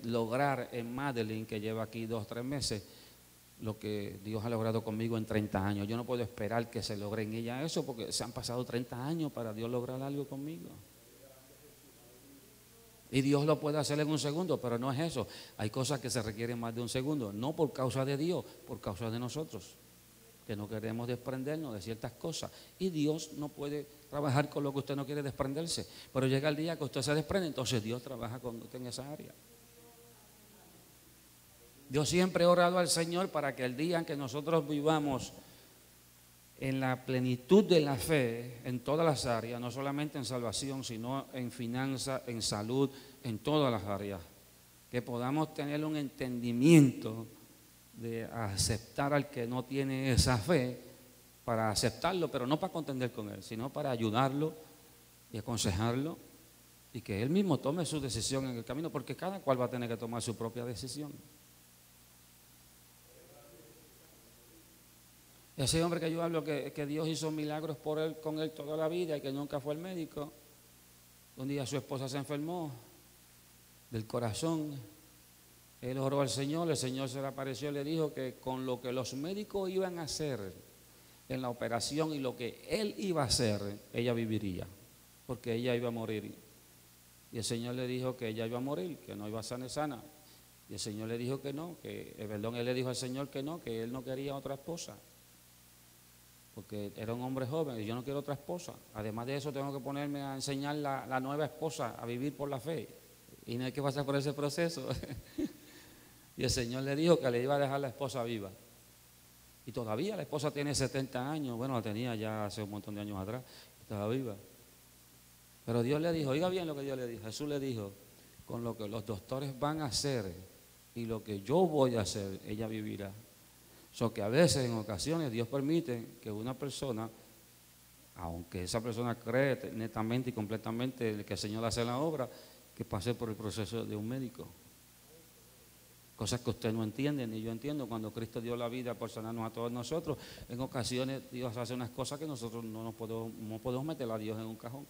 lograr en Madeline, que lleva aquí 2 o 3 meses, lo que Dios ha logrado conmigo en 30 años. Yo no puedo esperar que se logre en ella eso, porque se han pasado 30 años para Dios lograr algo conmigo. Y Dios lo puede hacer en un segundo, pero no es eso. Hay cosas que se requieren más de un segundo, no por causa de Dios, por causa de nosotros, que no queremos desprendernos de ciertas cosas. Y Dios no puede trabajar con lo que usted no quiere desprenderse, pero llega el día que usted se desprende, entonces Dios trabaja con usted en esa área. Yo siempre he orado al Señor para que el día en que nosotros vivamos en la plenitud de la fe, en todas las áreas, no solamente en salvación, sino en finanzas, en salud, en todas las áreas, que podamos tener un entendimiento de aceptar al que no tiene esa fe, para aceptarlo, pero no para contender con él, sino para ayudarlo y aconsejarlo, y que él mismo tome su decisión en el camino, porque cada cual va a tener que tomar su propia decisión. Ese hombre que yo hablo, que Dios hizo milagros por él, con él toda la vida, y que nunca fue al médico, un día su esposa se enfermó del corazón, él oró al Señor, el Señor se le apareció y le dijo que con lo que los médicos iban a hacer en la operación y lo que él iba a hacer, ella viviría, porque ella iba a morir. Y el Señor le dijo que ella iba a morir, que no iba a ser sana. Y el Señor le dijo que no, él le dijo al Señor que no, que él no quería otra esposa, porque era un hombre joven y yo no quiero otra esposa. Además de eso tengo que ponerme a enseñar la nueva esposa a vivir por la fe, y no hay que pasar por ese proceso. Y el Señor le dijo que le iba a dejar la esposa viva, y todavía la esposa tiene 70 años, bueno, la tenía ya hace un montón de años atrás, estaba viva. Pero Dios le dijo, oiga bien lo que Dios le dijo, Jesús le dijo, con lo que los doctores van a hacer y lo que yo voy a hacer, ella vivirá. So que a veces, en ocasiones, Dios permite que una persona, aunque esa persona cree netamente y completamente que el Señor hace la obra, que pase por el proceso de un médico. Cosas que usted no entiende, ni yo entiendo. Cuando Cristo dio la vida por sanarnos a todos nosotros, en ocasiones Dios hace unas cosas que nosotros no podemos meter a Dios en un cajón.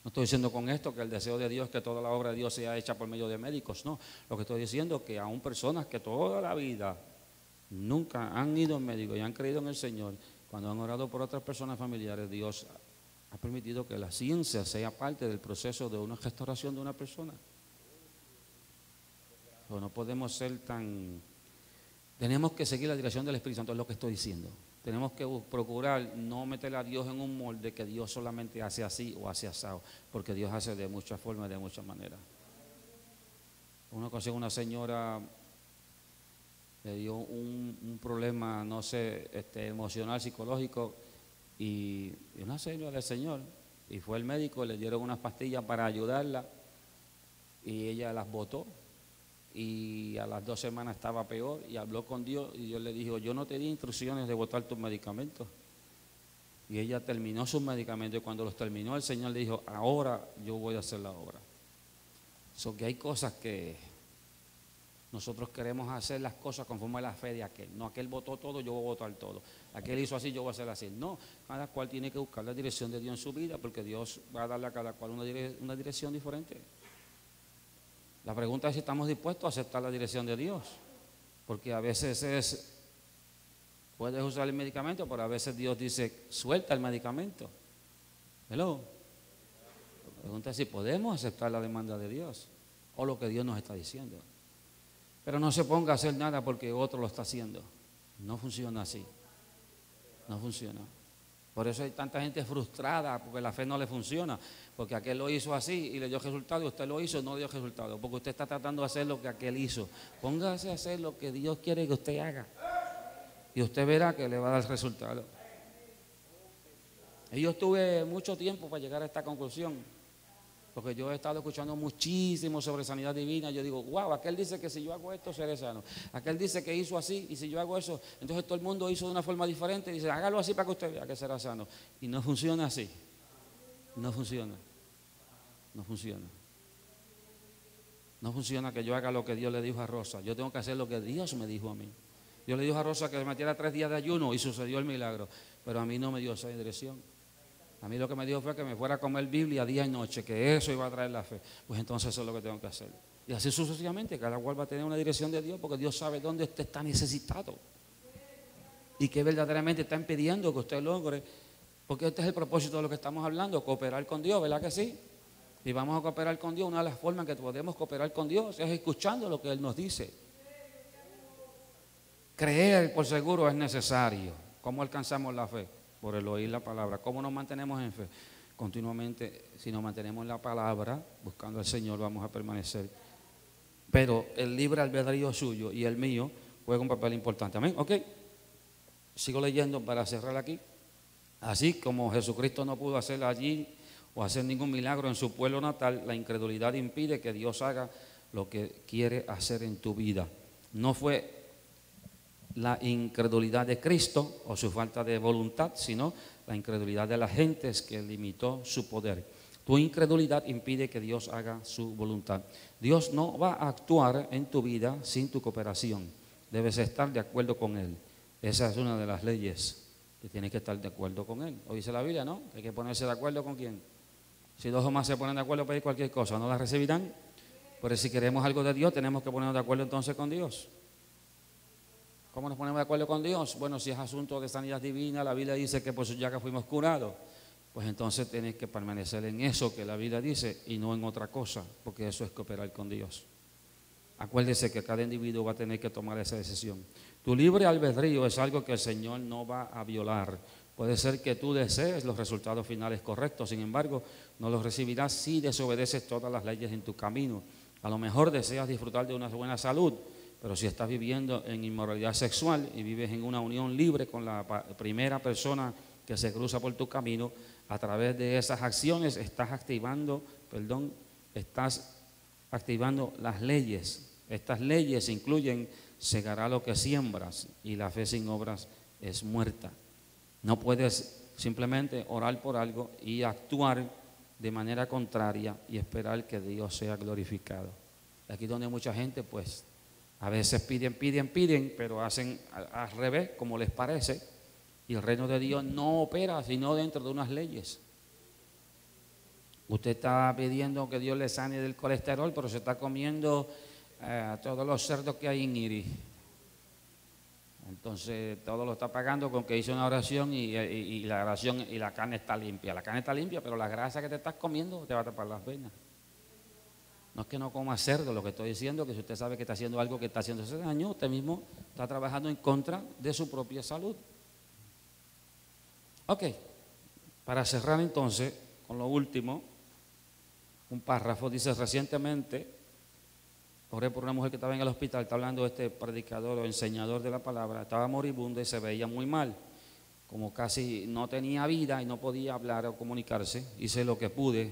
No estoy diciendo con esto que el deseo de Dios es que toda la obra de Dios sea hecha por medio de médicos, no. Lo que estoy diciendo es que aún personas que toda la vida nunca han ido al médico y han creído en el Señor, cuando han orado por otras personas familiares, Dios ha permitido que la ciencia sea parte del proceso de una restauración de una persona. Pero no podemos ser tan... Tenemos que seguir la dirección del Espíritu Santo, es lo que estoy diciendo. Tenemos que procurar no meter a Dios en un molde que Dios solamente hace así o hace asado, porque Dios hace de muchas formas, de muchas maneras. Uno consigue una señora, le dio un problema, no sé, emocional, psicológico, y una señora del Señor, y fue el médico, le dieron unas pastillas para ayudarla, y ella las botó, y a las 2 semanas estaba peor, y habló con Dios, y Dios le dijo, yo no te di instrucciones de botar tus medicamentos. Y ella terminó sus medicamentos, y cuando los terminó, el Señor le dijo, ahora yo voy a hacer la obra. Que hay cosas que nosotros queremos hacer las cosas conforme a la fe de aquel. No, aquel votó todo, yo voy a votar todo. Aquel hizo así, yo voy a hacer así. No, cada cual tiene que buscar la dirección de Dios en su vida, porque Dios va a darle a cada cual una dirección diferente. La pregunta es si estamos dispuestos a aceptar la dirección de Dios, porque a veces puedes usar el medicamento, pero a veces Dios dice, suelta el medicamento. Hello. La pregunta es si podemos aceptar la demanda de Dios o lo que Dios nos está diciendo. Pero no se ponga a hacer nada porque otro lo está haciendo. No funciona así. No funciona. Por eso hay tanta gente frustrada, porque la fe no le funciona, porque aquel lo hizo así y le dio resultado, y usted lo hizo y no dio resultado, porque usted está tratando de hacer lo que aquel hizo. Póngase a hacer lo que Dios quiere que usted haga, y usted verá que le va a dar resultado. Y yo estuve mucho tiempo para llegar a esta conclusión, porque yo he estado escuchando muchísimo sobre sanidad divina. Yo digo, wow, aquel dice que si yo hago esto seré sano, aquel dice que hizo así, y si yo hago eso, entonces todo el mundo hizo de una forma diferente, y dice, hágalo así para que usted vea que será sano. Y no funciona así. No funciona. No funciona. No funciona que yo haga lo que Dios le dijo a Rosa. Yo tengo que hacer lo que Dios me dijo a mí. Dios le dijo a Rosa que metiera 3 días de ayuno y sucedió el milagro, pero a mí no me dio esa dirección. A mí lo que me dijo fue que me fuera a comer Biblia día y noche, que eso iba a traer la fe. Pues entonces eso es lo que tengo que hacer. Y así sucesivamente, cada cual va a tener una dirección de Dios, porque Dios sabe dónde usted está necesitado. Y que verdaderamente está impidiendo que usted logre, porque este es el propósito de lo que estamos hablando, cooperar con Dios, ¿verdad que sí? Y vamos a cooperar con Dios. Una de las formas en que podemos cooperar con Dios es escuchando lo que Él nos dice. Creer, por seguro, es necesario. ¿Cómo alcanzamos la fe? Por el oír la palabra. ¿Cómo nos mantenemos en fe? Continuamente, si nos mantenemos en la palabra, buscando al Señor, vamos a permanecer. Pero el libre albedrío suyo y el mío juega un papel importante. Amén. Ok. Sigo leyendo para cerrar aquí. Así como Jesucristo no pudo hacer allí o hacer ningún milagro en su pueblo natal, la incredulidad impide que Dios haga lo que quiere hacer en tu vida. No fue la incredulidad de Cristo o su falta de voluntad, sino la incredulidad de la gente que limitó su poder. Tu incredulidad impide que Dios haga su voluntad. Dios no va a actuar en tu vida sin tu cooperación. Debes estar de acuerdo con Él. Esa es una de las leyes, que tienes que estar de acuerdo con Él. Lo dice la Biblia, ¿no? Hay que ponerse de acuerdo con quién. Si dos o más se ponen de acuerdo para pedir cualquier cosa, ¿no la recibirán? Pero si queremos algo de Dios, tenemos que ponernos de acuerdo entonces con Dios. ¿Cómo nos ponemos de acuerdo con Dios? Bueno, si es asunto de sanidad divina, la Biblia dice que por sus llagas fuimos curados. Pues entonces tienes que permanecer en eso que la Biblia dice y no en otra cosa, porque eso es cooperar con Dios. Acuérdese que cada individuo va a tener que tomar esa decisión. Tu libre albedrío es algo que el Señor no va a violar. Puede ser que tú desees los resultados finales correctos, sin embargo, no los recibirás si desobedeces todas las leyes en tu camino. A lo mejor deseas disfrutar de una buena salud, pero si estás viviendo en inmoralidad sexual y vives en una unión libre con la primera persona que se cruza por tu camino, a través de esas acciones estás activando las leyes. Estas leyes incluyen: segará lo que siembras, y la fe sin obras es muerta. No puedes simplemente orar por algo y actuar de manera contraria y esperar que Dios sea glorificado. Aquí donde mucha gente pues a veces piden, pero hacen al revés, como les parece, y el reino de Dios no opera sino dentro de unas leyes. Usted está pidiendo que Dios le sane del colesterol, pero se está comiendo todos los cerdos que hay en Iris. Entonces todo lo está pagando con que hizo una oración y la oración y la carne está limpia. La carne está limpia, pero la grasa que te estás comiendo te va a tapar las venas. No es que no coma cerdo, lo que estoy diciendo es que si usted sabe que está haciendo algo que está haciendo ese daño, usted mismo está trabajando en contra de su propia salud. Ok, para cerrar entonces con lo último, un párrafo dice: recientemente oré por una mujer que estaba en el hospital. Está hablando este predicador o enseñador de la palabra. Estaba moribunda y se veía muy mal, como casi no tenía vida y no podía hablar o comunicarse. Hice lo que pude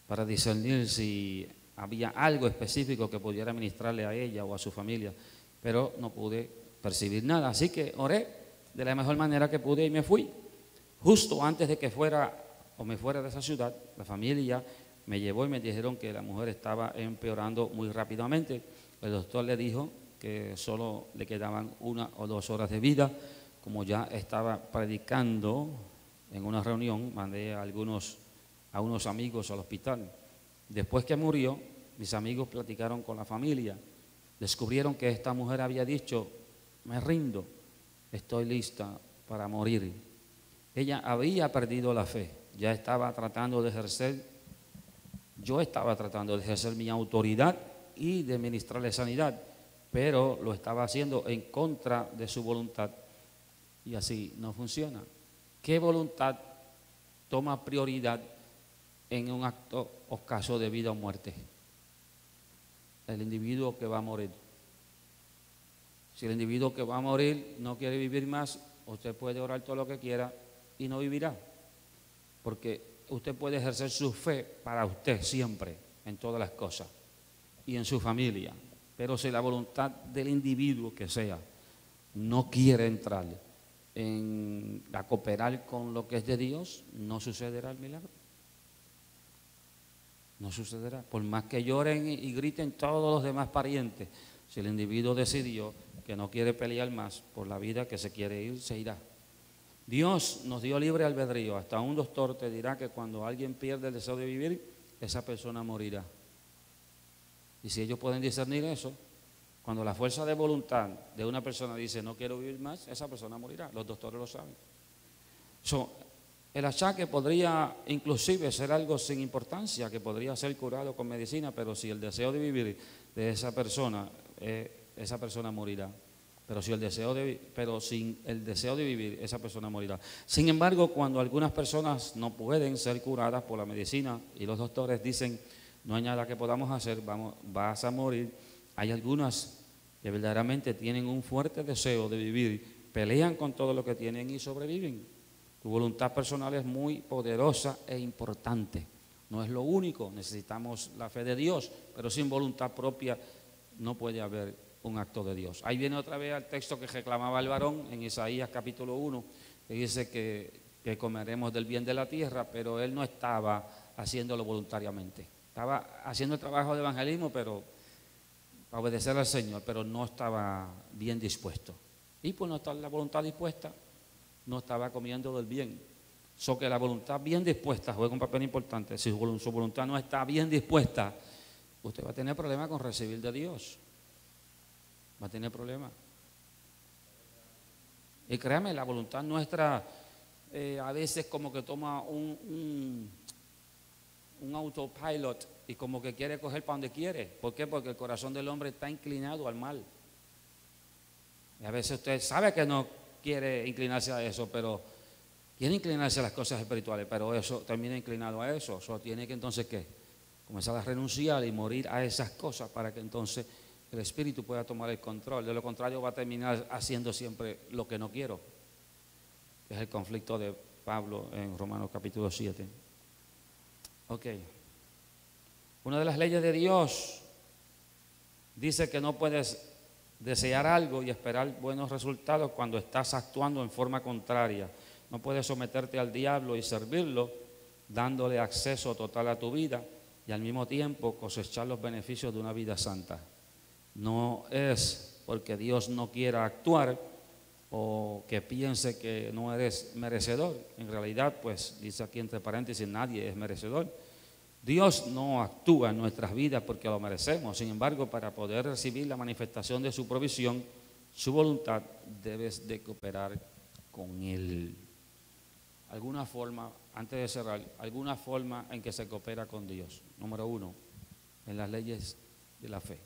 para discernir si había algo específico que pudiera ministrarle a ella o a su familia, pero no pude percibir nada. Así que oré de la mejor manera que pude y me fui. Justo antes de que me fuera de esa ciudad, la familia me llevó y me dijeron que la mujer estaba empeorando muy rápidamente. El doctor le dijo que solo le quedaban 1 o 2 horas de vida. Como ya estaba predicando en una reunión, mandé a unos amigos al hospital. Después que murió, mis amigos platicaron con la familia. Descubrieron que esta mujer había dicho: me rindo, estoy lista para morir. Ella había perdido la fe, ya estaba tratando de ejercer. Yo estaba tratando de ejercer mi autoridad y de ministrarle sanidad, pero lo estaba haciendo en contra de su voluntad, y así no funciona. ¿Qué voluntad toma prioridad en un acto o caso de vida o muerte? El individuo que va a morir. Si el individuo que va a morir no quiere vivir más, usted puede orar todo lo que quiera y no vivirá, porque usted puede ejercer su fe para usted siempre, en todas las cosas, y en su familia. Pero si la voluntad del individuo que sea no quiere entrar a cooperar con lo que es de Dios, no sucederá el milagro. No sucederá. Por más que lloren y griten todos los demás parientes, si el individuo decidió que no quiere pelear más por la vida que se quiere ir, se irá. Dios nos dio libre albedrío. Hasta un doctor te dirá que cuando alguien pierde el deseo de vivir, esa persona morirá. Y si ellos pueden discernir eso, cuando la fuerza de voluntad de una persona dice no quiero vivir más, esa persona morirá. Los doctores lo saben. El achaque podría inclusive ser algo sin importancia, que podría ser curado con medicina, pero si el deseo de vivir de esa persona morirá. Pero sin el deseo de vivir, esa persona morirá. Sin embargo, cuando algunas personas no pueden ser curadas por la medicina y los doctores dicen no hay nada que podamos hacer, vas a morir, hay algunas que verdaderamente tienen un fuerte deseo de vivir, pelean con todo lo que tienen y sobreviven. Tu voluntad personal es muy poderosa e importante. No es lo único, necesitamos la fe de Dios, pero sin voluntad propia no puede haber un acto de Dios. Ahí viene otra vez el texto que reclamaba el varón en Isaías capítulo 1, que dice que comeremos del bien de la tierra, pero él no estaba haciéndolo voluntariamente. Estaba haciendo el trabajo de evangelismo, pero para obedecer al Señor, pero no estaba bien dispuesto. Y por no estar la voluntad dispuesta, no estaba comiendo del bien. Que la voluntad bien dispuesta juega un papel importante. Si su voluntad no está bien dispuesta, usted va a tener problemas con recibir de Dios. Va a tener problemas. Y créame, la voluntad nuestra a veces como que toma un autopilot y como que quiere coger para donde quiere. ¿Por qué? Porque el corazón del hombre está inclinado al mal. Y a veces usted sabe que no quiere inclinarse a eso, pero quiere inclinarse a las cosas espirituales, pero eso termina inclinado a eso. Eso tiene que entonces ¿qué? Comenzar a renunciar y morir a esas cosas para que entonces el espíritu pueda tomar el control. De lo contrario va a terminar haciendo siempre lo que no quiero. Es el conflicto de Pablo en Romanos capítulo 7. Ok. Una de las leyes de Dios dice que no puedes desear algo y esperar buenos resultados cuando estás actuando en forma contraria. No puedes someterte al diablo y servirlo, dándole acceso total a tu vida y al mismo tiempo cosechar los beneficios de una vida santa. No es porque Dios no quiera actuar o que piense que no eres merecedor. En realidad, pues, dice aquí entre paréntesis, nadie es merecedor. Dios no actúa en nuestras vidas porque lo merecemos. Sin embargo, para poder recibir la manifestación de su provisión, su voluntad, debes de cooperar con Él. Alguna forma, antes de cerrar, alguna forma en que se coopera con Dios. Número 1, en las leyes de la fe.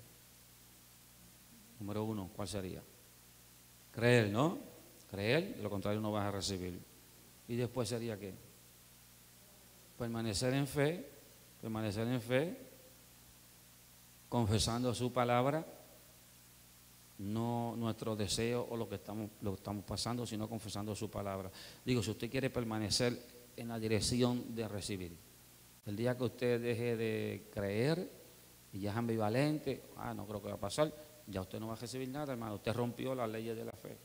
Número 1, ¿cuál sería? Creer, ¿no? Creer, de lo contrario no vas a recibir. Y después sería ¿qué? Permanecer en fe, confesando su palabra, no nuestro deseo o lo que estamos pasando, sino confesando su palabra. Digo, si usted quiere permanecer en la dirección de recibir, el día que usted deje de creer y ya es ambivalente, no creo que va a pasar, ya usted no va a recibir nada, hermano. Usted rompió las leyes de la fe.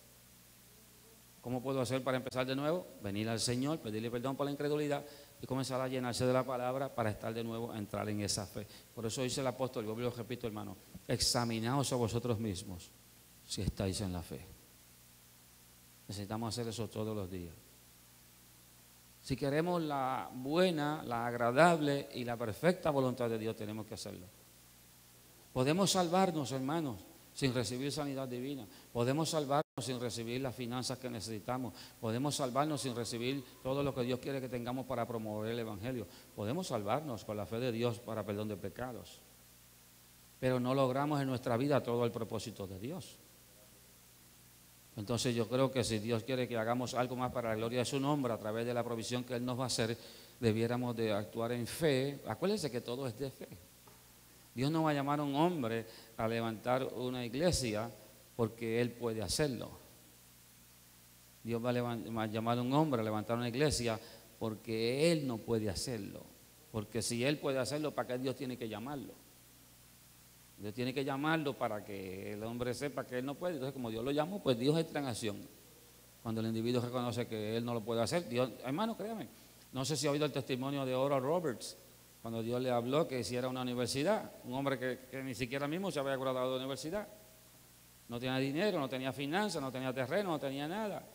¿Cómo puedo hacer para empezar de nuevo? Venir al Señor, pedirle perdón por la incredulidad y comenzar a llenarse de la palabra para estar de nuevo, a entrar en esa fe. Por eso dice el apóstol, yo lo repito, hermano, examinaos a vosotros mismos si estáis en la fe. Necesitamos hacer eso todos los días. Si queremos la buena, la agradable y la perfecta voluntad de Dios, tenemos que hacerlo. Podemos salvarnos, hermanos, sin recibir sanidad divina. Podemos salvarnos sin recibir las finanzas que necesitamos. Podemos salvarnos sin recibir todo lo que Dios quiere que tengamos para promover el Evangelio. Podemos salvarnos con la fe de Dios para perdón de pecados. Pero no logramos en nuestra vida todo el propósito de Dios. Entonces yo creo que si Dios quiere que hagamos algo más para la gloria de su nombre, a través de la provisión que Él nos va a hacer, debiéramos de actuar en fe. Acuérdense que todo es de fe. Dios no va a llamar a un hombre a levantar una iglesia porque él puede hacerlo. Dios va a llamar a un hombre a levantar una iglesia porque él no puede hacerlo. Porque si él puede hacerlo, ¿para qué Dios tiene que llamarlo? Dios tiene que llamarlo para que el hombre sepa que él no puede. Entonces, como Dios lo llamó, pues Dios entra en acción. Cuando el individuo reconoce que él no lo puede hacer, Dios, hermano, créame, no sé si ha oído el testimonio de Oral Roberts, cuando Dios le habló que hiciera una universidad, un hombre que ni siquiera mismo se había graduado de universidad, no tenía dinero, no tenía finanzas, no tenía terreno, no tenía nada,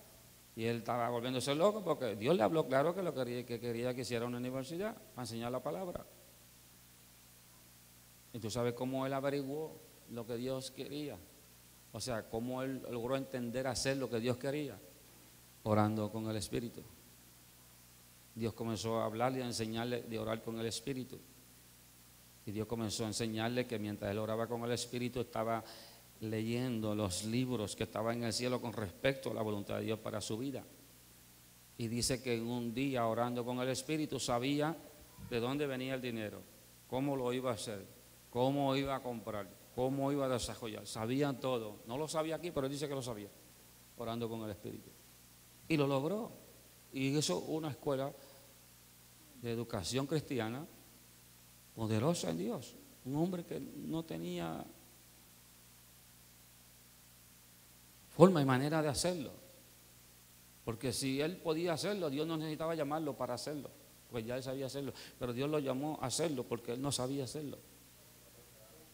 Y él estaba volviéndose loco porque Dios le habló claro que quería que hiciera una universidad para enseñar la palabra. Y tú sabes cómo él averiguó lo que Dios quería. O sea, cómo él logró entender, hacer lo que Dios quería, orando con el Espíritu. Dios comenzó a hablarle y a enseñarle de orar con el Espíritu. Y Dios comenzó a enseñarle que mientras él oraba con el Espíritu, estaba leyendo los libros que estaban en el cielo con respecto a la voluntad de Dios para su vida. Y dice que en un día orando con el Espíritu sabía de dónde venía el dinero, cómo lo iba a hacer, cómo iba a comprar, cómo iba a desarrollar. Sabían todo. No lo sabía aquí, pero él dice que lo sabía, orando con el Espíritu. Y lo logró. Y hizo una escuela de educación cristiana poderosa en Dios. Un hombre que no tenía forma y manera de hacerlo. Porque si él podía hacerlo, Dios no necesitaba llamarlo para hacerlo, pues ya él sabía hacerlo. Pero Dios lo llamó a hacerlo porque él no sabía hacerlo.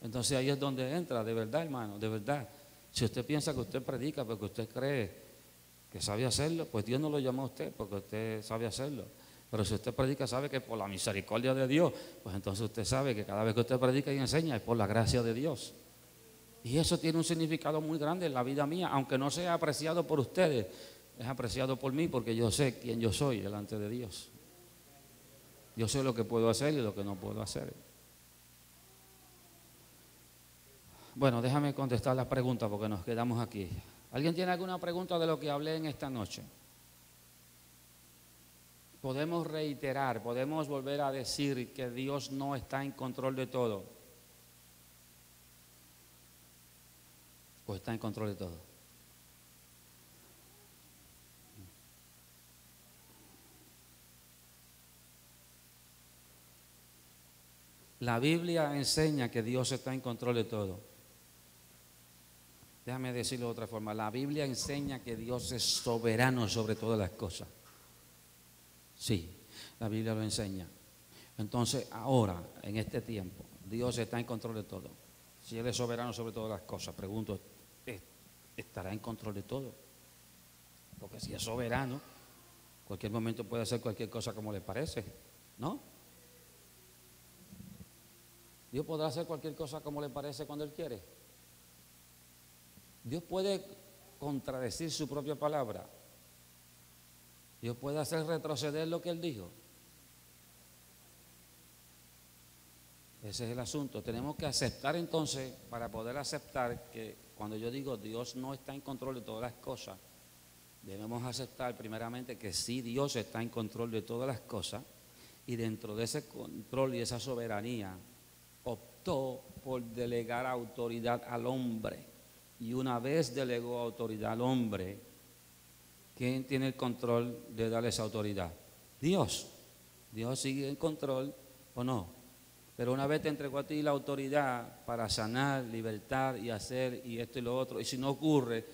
Entonces ahí es donde entra, de verdad, hermano, de verdad. Si usted piensa que usted predica porque usted cree que sabe hacerlo, pues Dios no lo llamó a usted porque usted sabe hacerlo. Pero si usted predica, sabe que por la misericordia de Dios, pues entonces usted sabe que cada vez que usted predica y enseña es por la gracia de Dios. Y eso tiene un significado muy grande en la vida mía, aunque no sea apreciado por ustedes, es apreciado por mí porque yo sé quién yo soy delante de Dios. Yo sé lo que puedo hacer y lo que no puedo hacer. Bueno, déjame contestar las preguntas porque nos quedamos aquí. ¿Alguien tiene alguna pregunta de lo que hablé en esta noche? Podemos reiterar, podemos volver a decir que Dios no está en control de todo. ¿O está en control de todo? La Biblia enseña que Dios está en control de todo. Déjame decirlo de otra forma. La Biblia enseña que Dios es soberano sobre todas las cosas. Sí, la Biblia lo enseña. Entonces, ahora, en este tiempo, Dios está en control de todo. Si Él es soberano sobre todas las cosas, pregunto, ¿estará en control de todo? Porque si es soberano, cualquier momento puede hacer cualquier cosa como le parece, ¿no? Dios podrá hacer cualquier cosa como le parece cuando Él quiere. Dios puede contradecir su propia palabra. Dios puede hacer retroceder lo que Él dijo. Ese es el asunto. Tenemos que aceptar entonces, para poder aceptar que cuando yo digo Dios no está en control de todas las cosas, debemos aceptar primeramente que sí, Dios está en control de todas las cosas, y dentro de ese control y esa soberanía optó por delegar autoridad al hombre. Y una vez delegó autoridad al hombre, ¿quién tiene el control de darle esa autoridad? Dios. Dios sigue en control o no. Pero una vez te entregó a ti la autoridad para sanar, libertar y hacer y esto y lo otro, y si no ocurre,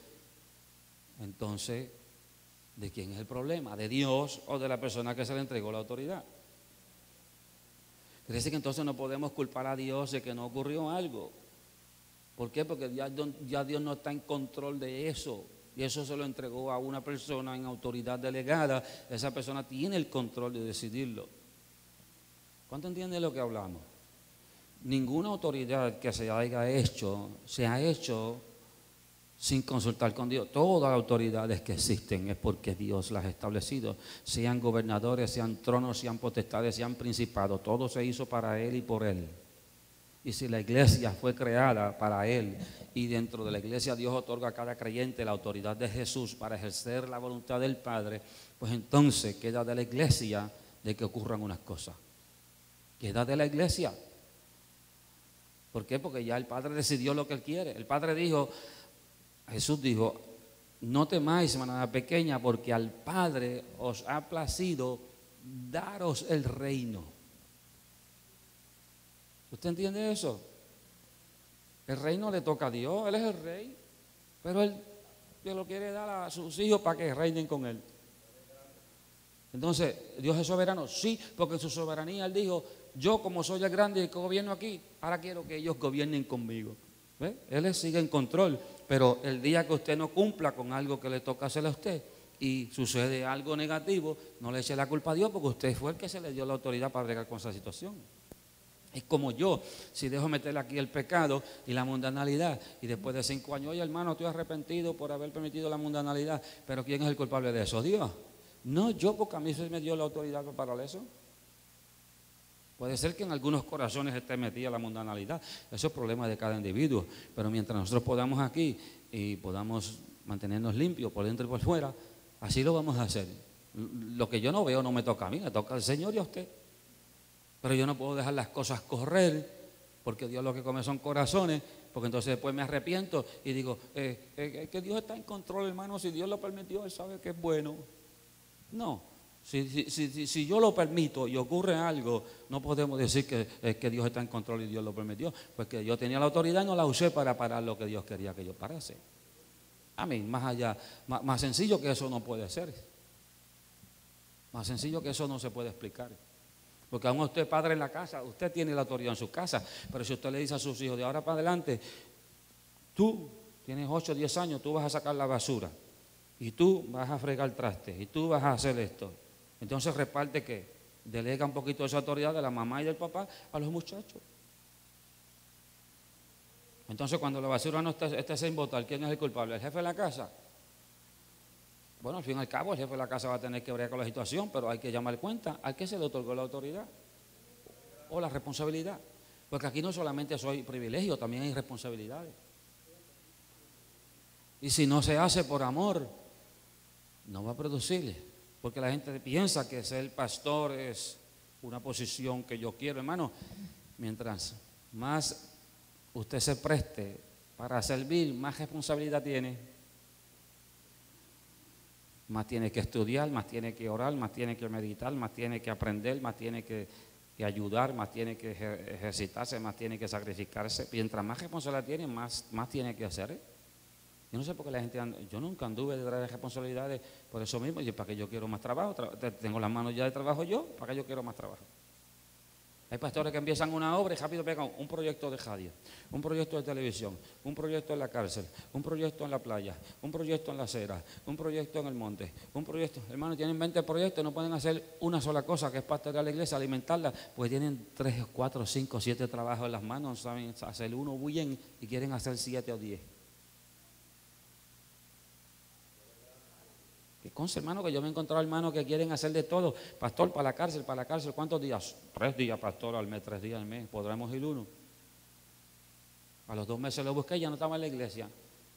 entonces, ¿de quién es el problema? ¿De Dios o de la persona que se le entregó la autoridad? Quiere decir que entonces no podemos culpar a Dios de que no ocurrió algo. ¿Por qué? Porque ya Dios no está en control de eso. Y eso se lo entregó a una persona en autoridad delegada. Esa persona tiene el control de decidirlo. ¿Cuánto entiende lo que hablamos? Ninguna autoridad que se ha hecho sin consultar con Dios. Todas las autoridades que existen es porque Dios las ha establecido. Sean gobernadores, sean tronos, sean potestades, sean principados. Todo se hizo para Él y por Él. Y si la iglesia fue creada para Él y dentro de la iglesia Dios otorga a cada creyente la autoridad de Jesús para ejercer la voluntad del Padre, pues entonces queda de la iglesia de que ocurran unas cosas. Queda de la iglesia. ¿Por qué? Porque ya el Padre decidió lo que Él quiere. El Padre dijo, Jesús dijo, no temáis, manada pequeña, porque al Padre os ha placido daros el reino. ¿Usted entiende eso? El reino le toca a Dios, Él es el rey, pero Él lo quiere dar a sus hijos para que reinen con Él. Entonces, ¿Dios es soberano? Sí, porque en su soberanía Él dijo, yo como soy el grande que gobierno aquí, ahora quiero que ellos gobiernen conmigo. ¿Ve? Él sigue en control, pero el día que usted no cumpla con algo que le toca hacer a usted, y sucede algo negativo, no le eche la culpa a Dios porque usted fue el que se le dio la autoridad para bregar con esa situación. Es como yo, si dejo meter aquí el pecado y la mundanalidad y después de 5 años, oye hermano, estoy arrepentido por haber permitido la mundanalidad, pero ¿quién es el culpable de eso? Dios. No yo, porque a mí se me dio la autoridad para eso. Puede ser que en algunos corazones esté metida la mundanalidad, eso es problema de cada individuo, pero mientras nosotros podamos aquí y podamos mantenernos limpios por dentro y por fuera, así lo vamos a hacer. Lo que yo no veo no me toca a mí, me toca al Señor y a usted. Pero yo no puedo dejar las cosas correr, porque Dios lo que come son corazones, porque entonces después me arrepiento y digo, que Dios está en control, hermano, si Dios lo permitió, Él sabe que es bueno. No, si yo lo permito y ocurre algo, no podemos decir que Dios está en control y Dios lo permitió, porque yo tenía la autoridad y no la usé para parar lo que Dios quería que yo parase. A mí, más allá, más sencillo que eso no puede ser. Más sencillo que eso no se puede explicar. Porque aún usted padre en la casa, usted tiene la autoridad en su casa, pero si usted le dice a sus hijos de ahora para adelante, tú tienes 8 o 10 años, tú vas a sacar la basura, y tú vas a fregar el traste, y tú vas a hacer esto. Entonces reparte ¿qué? Delega un poquito de esa autoridad de la mamá y del papá a los muchachos. Entonces cuando la basura no esté sin botar, ¿quién es el culpable? ¿El jefe de la casa? Bueno, al fin y al cabo el jefe de la casa va a tener que bregar con la situación, pero hay que llamar cuenta al que se le otorgó la autoridad o la responsabilidad. Porque aquí no solamente soy privilegio, también hay responsabilidades. Y si no se hace por amor, no va a producirle. Porque la gente piensa que ser pastor es una posición que yo quiero. Hermano, mientras más usted se preste para servir, más responsabilidad tiene. Más tiene que estudiar, más tiene que orar, más tiene que meditar, más tiene que aprender, más tiene que ayudar, más tiene que ejercitarse, más tiene que sacrificarse. Mientras más responsabilidad tiene, más tiene que hacer. Yo no sé por qué la gente yo nunca anduve detrás de responsabilidades por eso mismo. ¿Para qué yo quiero más trabajo? Tengo las manos ya de trabajo yo, ¿para qué yo quiero más trabajo? Hay pastores que empiezan una obra y rápido pegan un proyecto de radio, un proyecto de televisión, un proyecto en la cárcel, un proyecto en la playa, un proyecto en la acera, un proyecto en el monte, un proyecto. Hermano, tienen 20 proyectos, no pueden hacer una sola cosa, que es pastorear la iglesia, alimentarla, pues tienen 3, 4, 5, 7 trabajos en las manos, no saben hacer uno bien y quieren hacer 7 o 10. Que conste, hermano, que yo me he encontrado hermanos que quieren hacer de todo. Pastor, para la cárcel, ¿cuántos días? 3 días, pastor, al mes, 3 días al mes. ¿Podremos ir uno? A los 2 meses lo busqué y ya no estaba en la iglesia.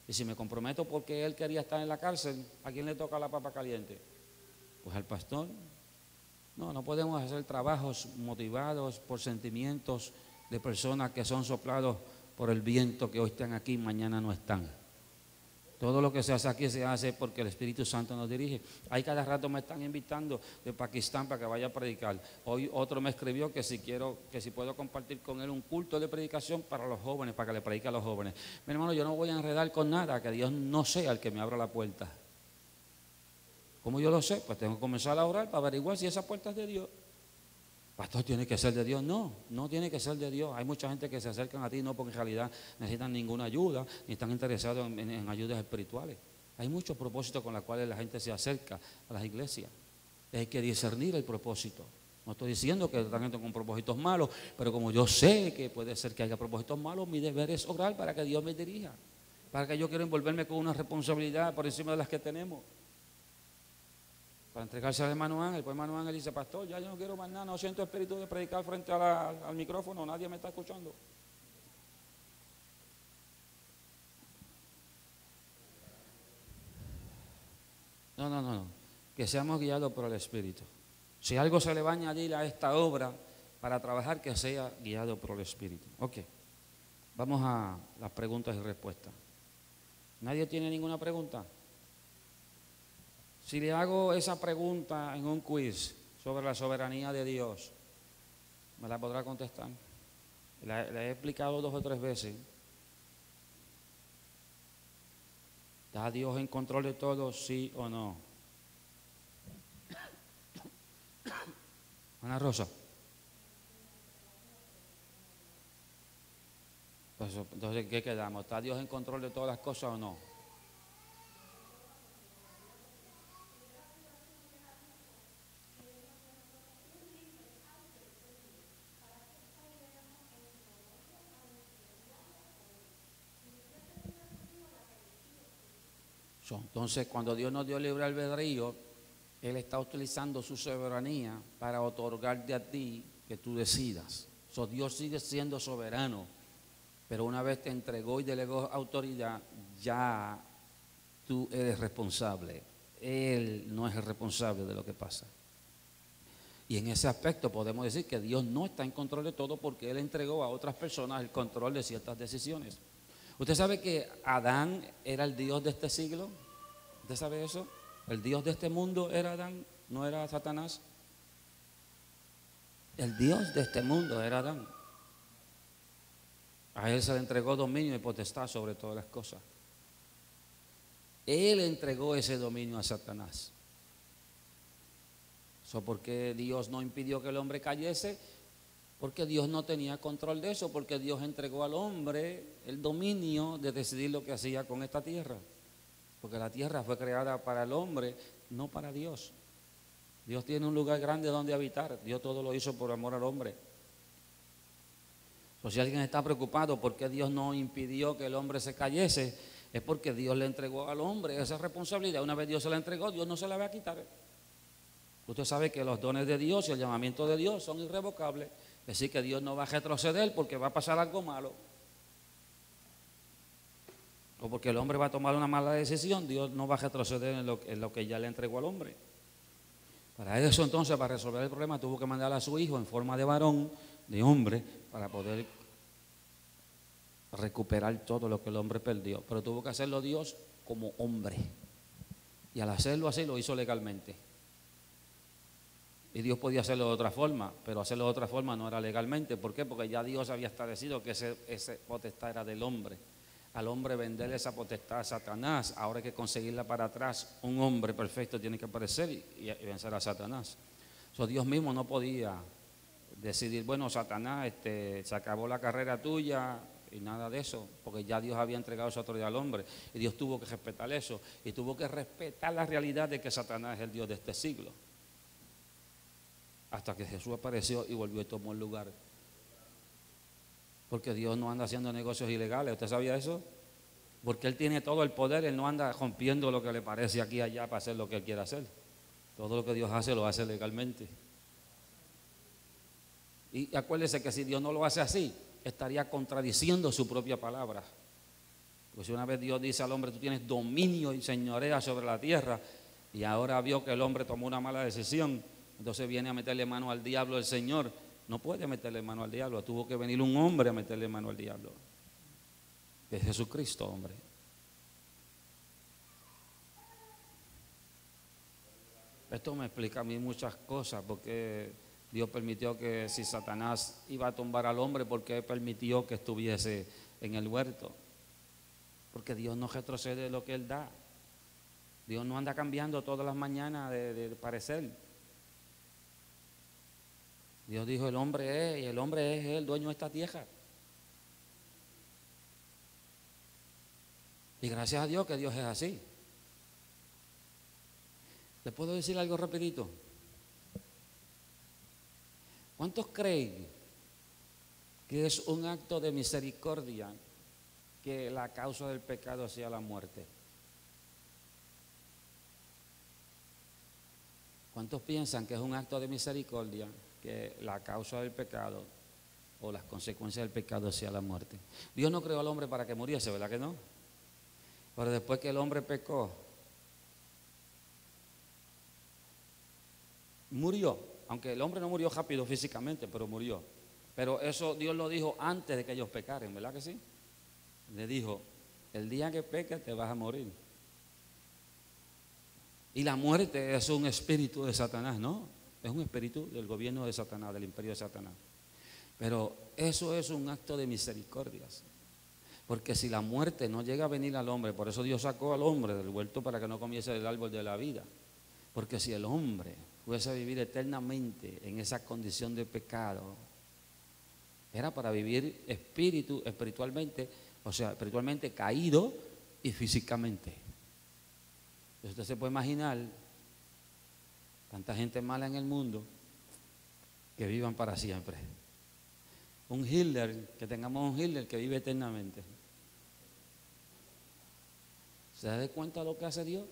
Y si me comprometo porque él quería estar en la cárcel, ¿a quién le toca la papa caliente? Pues al pastor. No podemos hacer trabajos motivados por sentimientos de personas que son soplados por el viento, que hoy están aquí y mañana no están. Todo lo que se hace aquí se hace porque el Espíritu Santo nos dirige. Ahí cada rato me están invitando de Pakistán para que vaya a predicar. Hoy otro me escribió que si puedo compartir con él un culto de predicación para los jóvenes, para que le predique a los jóvenes. Mi hermano, yo no voy a enredar con nada, que Dios no sea el que me abra la puerta. ¿Cómo yo lo sé? Pues tengo que comenzar a orar para averiguar si esa puerta es de Dios. Pastor, ¿tiene que ser de Dios? No tiene que ser de Dios. Hay mucha gente que se acercan a ti no porque en realidad necesitan ninguna ayuda, ni están interesados en ayudas espirituales. Hay muchos propósitos con los cuales la gente se acerca a las iglesias. Hay que discernir el propósito. No estoy diciendo que están gente con propósitos malos, pero como yo sé que puede ser que haya propósitos malos, mi deber es orar para que Dios me dirija, para que yo quiero envolverme con una responsabilidad por encima de las que tenemos. Para entregarse al hermano Ángel, pues hermano Ángel dice, pastor, ya yo no quiero más nada, no siento espíritu de predicar frente al micrófono, nadie me está escuchando. No, que seamos guiados por el Espíritu. Si algo se le va a añadir a esta obra para trabajar, que sea guiado por el Espíritu. Ok, vamos a las preguntas y respuestas. ¿Nadie tiene ninguna pregunta? Si le hago esa pregunta en un quiz sobre la soberanía de Dios, ¿me la podrá contestar? La he explicado 2 o 3 veces. ¿Está Dios en control de todo, sí o no? Ana Rosa. Entonces, ¿qué quedamos? ¿Está Dios en control de todas las cosas o no? Entonces, cuando Dios nos dio libre albedrío, Él está utilizando su soberanía para otorgarte a ti que tú decidas. Dios sigue siendo soberano, pero una vez te entregó y delegó autoridad, ya tú eres responsable. Él no es el responsable de lo que pasa. Y en ese aspecto podemos decir que Dios no está en control de todo porque Él entregó a otras personas el control de ciertas decisiones. ¿Usted sabe que Adán era el Dios de este siglo? ¿Usted sabe eso? El Dios de este mundo era Adán, no era Satanás. El Dios de este mundo era Adán. A Él se le entregó dominio y potestad sobre todas las cosas. Él entregó ese dominio a Satanás. ¿Por qué Dios no impidió que el hombre cayese? Porque Dios no tenía control de eso, porque Dios entregó al hombre el dominio de decidir lo que hacía con esta tierra. Porque la tierra fue creada para el hombre, no para Dios. Dios tiene un lugar grande donde habitar. Dios todo lo hizo por amor al hombre. Si alguien está preocupado por qué Dios no impidió que el hombre se cayese, es porque Dios le entregó al hombre esa responsabilidad. Una vez Dios se la entregó, Dios no se la va a quitar. Usted sabe que los dones de Dios y el llamamiento de Dios son irrevocables. Es decir, que Dios no va a retroceder porque va a pasar algo malo. O porque el hombre va a tomar una mala decisión, Dios no va a retroceder en lo que ya le entregó al hombre. Para eso entonces, para resolver el problema, tuvo que mandar a su hijo en forma de varón, de hombre, para poder recuperar todo lo que el hombre perdió. Pero tuvo que hacerlo Dios como hombre. Y al hacerlo así, lo hizo legalmente. Y Dios podía hacerlo de otra forma, pero hacerlo de otra forma no era legalmente. ¿Por qué? Porque ya Dios había establecido que ese potestad era del hombre. Al hombre venderle esa potestad a Satanás, ahora hay que conseguirla para atrás. Un hombre perfecto tiene que aparecer y vencer a Satanás. Dios mismo no podía decidir, bueno, Satanás, se acabó la carrera tuya y nada de eso, porque ya Dios había entregado su autoridad al hombre. Y Dios tuvo que respetar eso y tuvo que respetar la realidad de que Satanás es el Dios de este siglo. Hasta que Jesús apareció y volvió y tomó el lugar. Porque Dios no anda haciendo negocios ilegales. ¿Usted sabía eso? Porque Él tiene todo el poder. Él no anda rompiendo lo que le parece aquí y allá para hacer lo que Él quiera hacer. Todo lo que Dios hace, lo hace legalmente. Y acuérdese que si Dios no lo hace así, estaría contradiciendo su propia palabra. Pues si una vez Dios dice al hombre, tú tienes dominio y señorea sobre la tierra, y ahora vio que el hombre tomó una mala decisión, entonces viene a meterle mano al diablo el Señor. No puede meterle mano al diablo, tuvo que venir un hombre a meterle mano al diablo. Es Jesucristo, hombre. Esto me explica a mí muchas cosas, porque Dios permitió que si Satanás iba a tumbar al hombre, porque permitió que estuviese en el huerto. Porque Dios no retrocede de lo que Él da. Dios no anda cambiando todas las mañanas de parecer. Dios dijo, el hombre es el dueño de esta tierra. Y gracias a Dios que Dios es así. ¿Les puedo decir algo rapidito? ¿Cuántos creen que es un acto de misericordia que la causa del pecado sea la muerte? ¿Cuántos piensan que es un acto de misericordia que la causa del pecado o las consecuencias del pecado sea la muerte? Dios no creó al hombre para que muriese, ¿verdad que no? Pero después que el hombre pecó, murió, aunque el hombre no murió rápido físicamente, pero murió. Pero eso Dios lo dijo antes de que ellos pecaren, ¿verdad que sí? Le dijo, el día que peques te vas a morir. Y la muerte es un espíritu de Satanás, ¿no? Es un espíritu del gobierno de Satanás, del imperio de Satanás. Pero eso es un acto de misericordias. Porque si la muerte no llega a venir al hombre, por eso Dios sacó al hombre del huerto para que no comiese del árbol de la vida. Porque si el hombre fuese a vivir eternamente en esa condición de pecado, era para vivir espiritualmente, o sea, espiritualmente caído y físicamente. Entonces usted se puede imaginar tanta gente mala en el mundo que vivan para siempre. Un Hitler, que tengamos un Hitler que vive eternamente. ¿Se da cuenta de lo que hace Dios?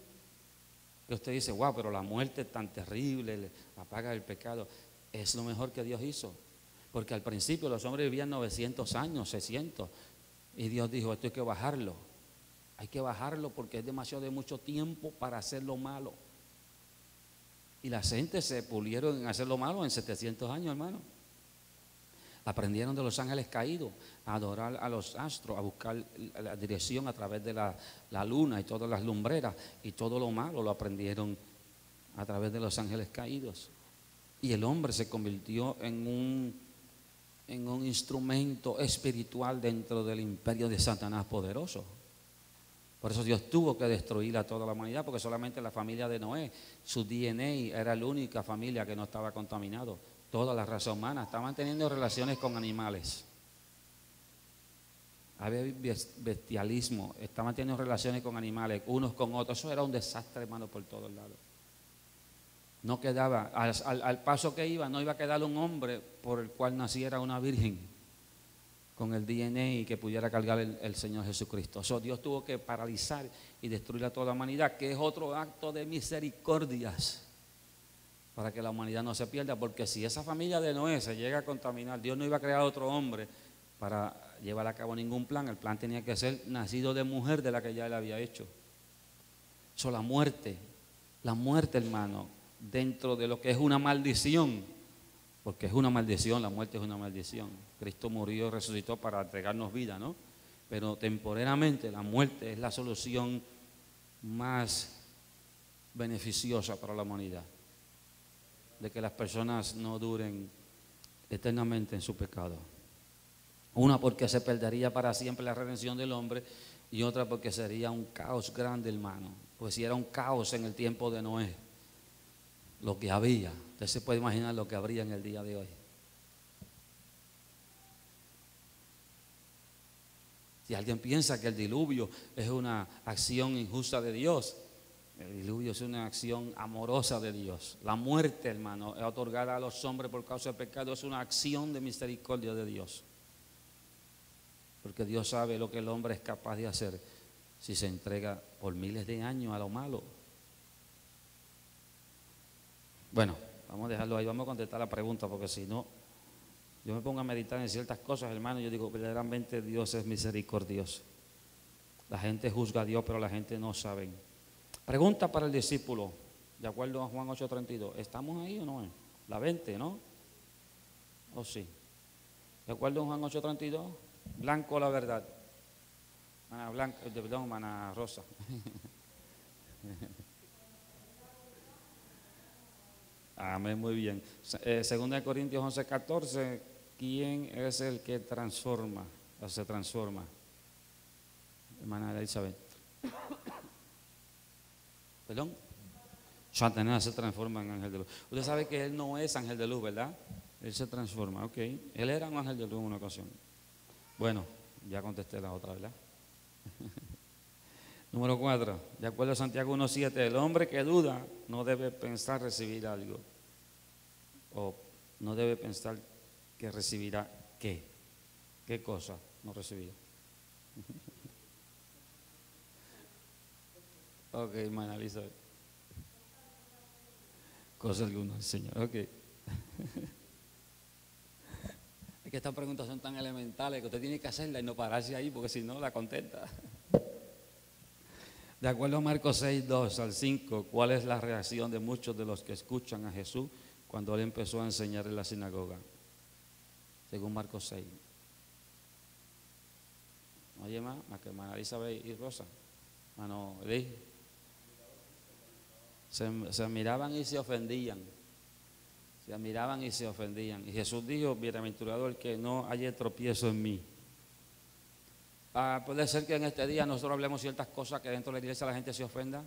Que usted dice, wow, pero la muerte es tan terrible, la paga del pecado. Es lo mejor que Dios hizo. Porque al principio los hombres vivían 900 años, 600. Y Dios dijo, esto hay que bajarlo. Hay que bajarlo porque es demasiado de mucho tiempo para hacer lo malo. Y la gente se pulieron en hacer lo malo en 700 años, hermano. Aprendieron de los ángeles caídos a adorar a los astros, a buscar la dirección a través de la luna y todas las lumbreras. Y todo lo malo lo aprendieron a través de los ángeles caídos. Y el hombre se convirtió en un instrumento espiritual dentro del imperio de Satanás poderoso. Por eso Dios tuvo que destruir a toda la humanidad, porque solamente la familia de Noé, su DNA era la única familia que no estaba contaminado. Toda la raza humana estaban teniendo relaciones con animales. Había bestialismo, estaban teniendo relaciones con animales, unos con otros. Eso era un desastre, hermano, por todos lados. No quedaba, al paso que iba, no iba a quedar un hombre por el cual naciera una virgen con el DNA y que pudiera cargar el Señor Jesucristo. Eso Dios tuvo que paralizar y destruir a toda la humanidad, que es otro acto de misericordias para que la humanidad no se pierda, porque si esa familia de Noé se llega a contaminar, Dios no iba a crear otro hombre para llevar a cabo ningún plan. El plan tenía que ser nacido de mujer de la que ya él había hecho. Eso, la muerte, hermano, dentro de lo que es una maldición, porque es una maldición, la muerte es una maldición. Cristo murió y resucitó para entregarnos vida, ¿no? Pero temporalmente la muerte es la solución más beneficiosa para la humanidad, de que las personas no duren eternamente en su pecado. Una porque se perdería para siempre la redención del hombre, y otra porque sería un caos grande, hermano. Pues si era un caos en el tiempo de Noé, lo que había, usted se puede imaginar lo que habría en el día de hoy. Si alguien piensa que el diluvio es una acción injusta de Dios, el diluvio es una acción amorosa de Dios. La muerte, hermano, otorgada a los hombres por causa del pecado, es una acción de misericordia de Dios. Porque Dios sabe lo que el hombre es capaz de hacer si se entrega por miles de años a lo malo. Bueno, vamos a dejarlo ahí, vamos a contestar la pregunta, porque si no, yo me pongo a meditar en ciertas cosas, hermano, y yo digo, verdaderamente Dios es misericordioso. La gente juzga a Dios, pero la gente no sabe. Pregunta para el discípulo, de acuerdo a Juan 8:32, ¿estamos ahí o no? La 20, ¿no? ¿O sí? De acuerdo a Juan 8:32, blanco la verdad. Mana blanca, perdón, mana rosa. Amén, muy bien. Segunda de Corintios 11:14, ¿quién es el que transforma o se transforma? Hermana Elizabeth. ¿Perdón? Satanás se transforma en ángel de luz. Usted sabe que él no es ángel de luz, ¿verdad? Él se transforma, ok. Él era un ángel de luz en una ocasión. Bueno, ya contesté la otra, ¿verdad? Número 4, de acuerdo a Santiago 1:7, el hombre que duda no debe pensar recibir algo, o no debe pensar que recibirá qué cosa no recibirá. Ok, hermana Elizabeth. Cosa alguna, Señor, ok. Es que estas preguntas son tan elementales que usted tiene que hacerlas y no pararse ahí, porque si no la contesta. De acuerdo a Marcos 6:2-5, ¿cuál es la reacción de muchos de los que escuchan a Jesús cuando él empezó a enseñar en la sinagoga? Según Marcos 6. Oye, más que hermana Elizabeth y Rosa, hermano Eli, se miraban y se ofendían. Se miraban y se ofendían. Y Jesús dijo, bienaventurado el que no haya tropiezo en mí. Puede ser que en este día nosotros hablemos ciertas cosas que dentro de la iglesia la gente se ofenda.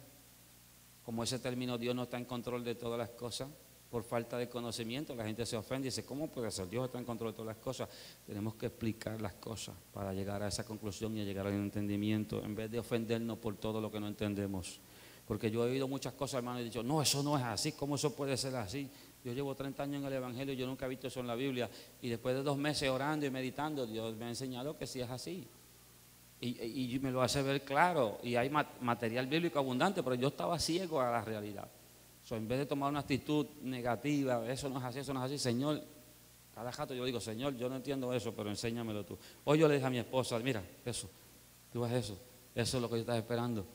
Como ese término, Dios no está en control de todas las cosas. Por falta de conocimiento, la gente se ofende y dice, ¿cómo puede ser? Dios está en control de todas las cosas. Tenemos que explicar las cosas para llegar a esa conclusión y a llegar al entendimiento, en vez de ofendernos por todo lo que no entendemos. Porque yo he oído muchas cosas, hermano, y he dicho, no, eso no es así, ¿cómo eso puede ser así? Yo llevo 30 años en el Evangelio y yo nunca he visto eso en la Biblia. Y después de 2 meses orando y meditando, Dios me ha enseñado que sí es así. Y me lo hace ver claro, y hay material bíblico abundante, pero yo estaba ciego a la realidad. En vez de tomar una actitud negativa, eso no es así, eso no es así, Señor, cada rato yo digo, Señor, yo no entiendo eso, pero enséñamelo tú. Hoy yo le dije a mi esposa, mira, eso, tú ves eso es lo que yo estaba esperando,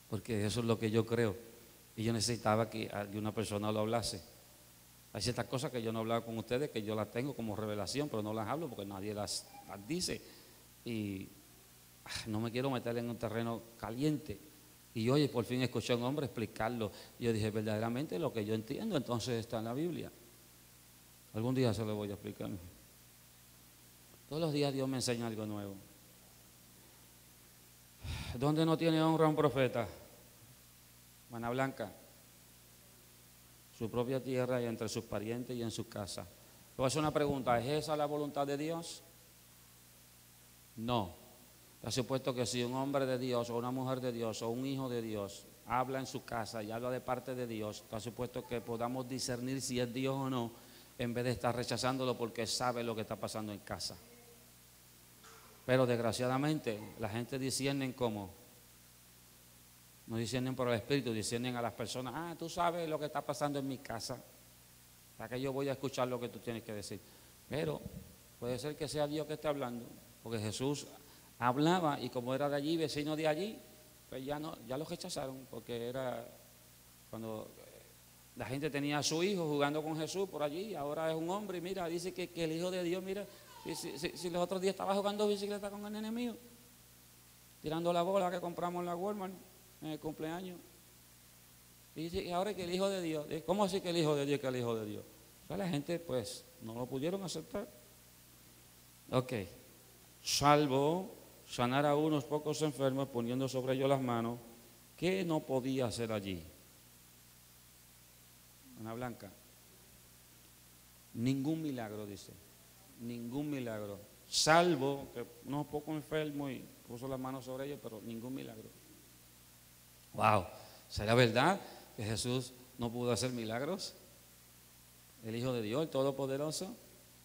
porque eso es lo que yo creo, y yo necesitaba que una persona lo hablase. Hay ciertas cosas que yo no hablaba con ustedes, que yo las tengo como revelación, pero no las hablo porque nadie las dice. Y no me quiero meter en un terreno caliente. Y oye, por fin escuché a un hombre explicarlo. Y yo dije, verdaderamente lo que yo entiendo entonces está en la Biblia. Algún día se lo voy a explicar. Todos los días Dios me enseña algo nuevo. ¿Dónde no tiene honra un profeta? Juana Blanca. Su propia tierra y entre sus parientes y en su casa. Le voy a hacer una pregunta, ¿es esa la voluntad de Dios? No. Está supuesto que si un hombre de Dios o una mujer de Dios o un hijo de Dios habla en su casa y habla de parte de Dios, está supuesto que podamos discernir si es Dios o no, en vez de estar rechazándolo porque sabe lo que está pasando en casa. Pero desgraciadamente la gente discierne como, no disciernen por el Espíritu, disciernen a las personas, tú sabes lo que está pasando en mi casa, para que yo voy a escuchar lo que tú tienes que decir. Pero puede ser que sea Dios que esté hablando, porque Jesús hablaba y como era de allí, vecino de allí, pues ya lo rechazaron, porque era cuando la gente tenía a su hijo jugando con Jesús por allí, ahora es un hombre y mira, dice que el Hijo de Dios, mira, si los otros días estaba jugando bicicleta con el nene mío, tirando la bola que compramos en la Walmart en el cumpleaños, y ahora que el Hijo de Dios, ¿cómo así que el Hijo de Dios que el Hijo de Dios? O sea, la gente pues no lo pudieron aceptar. Ok, salvo sanar a unos pocos enfermos poniendo sobre ellos las manos, ¿qué no podía hacer allí? Ana Blanca, ningún milagro, dice, ningún milagro, salvo que unos pocos enfermos y puso las manos sobre ellos, pero ningún milagro. Wow, ¿será verdad que Jesús no pudo hacer milagros? El Hijo de Dios, el Todopoderoso.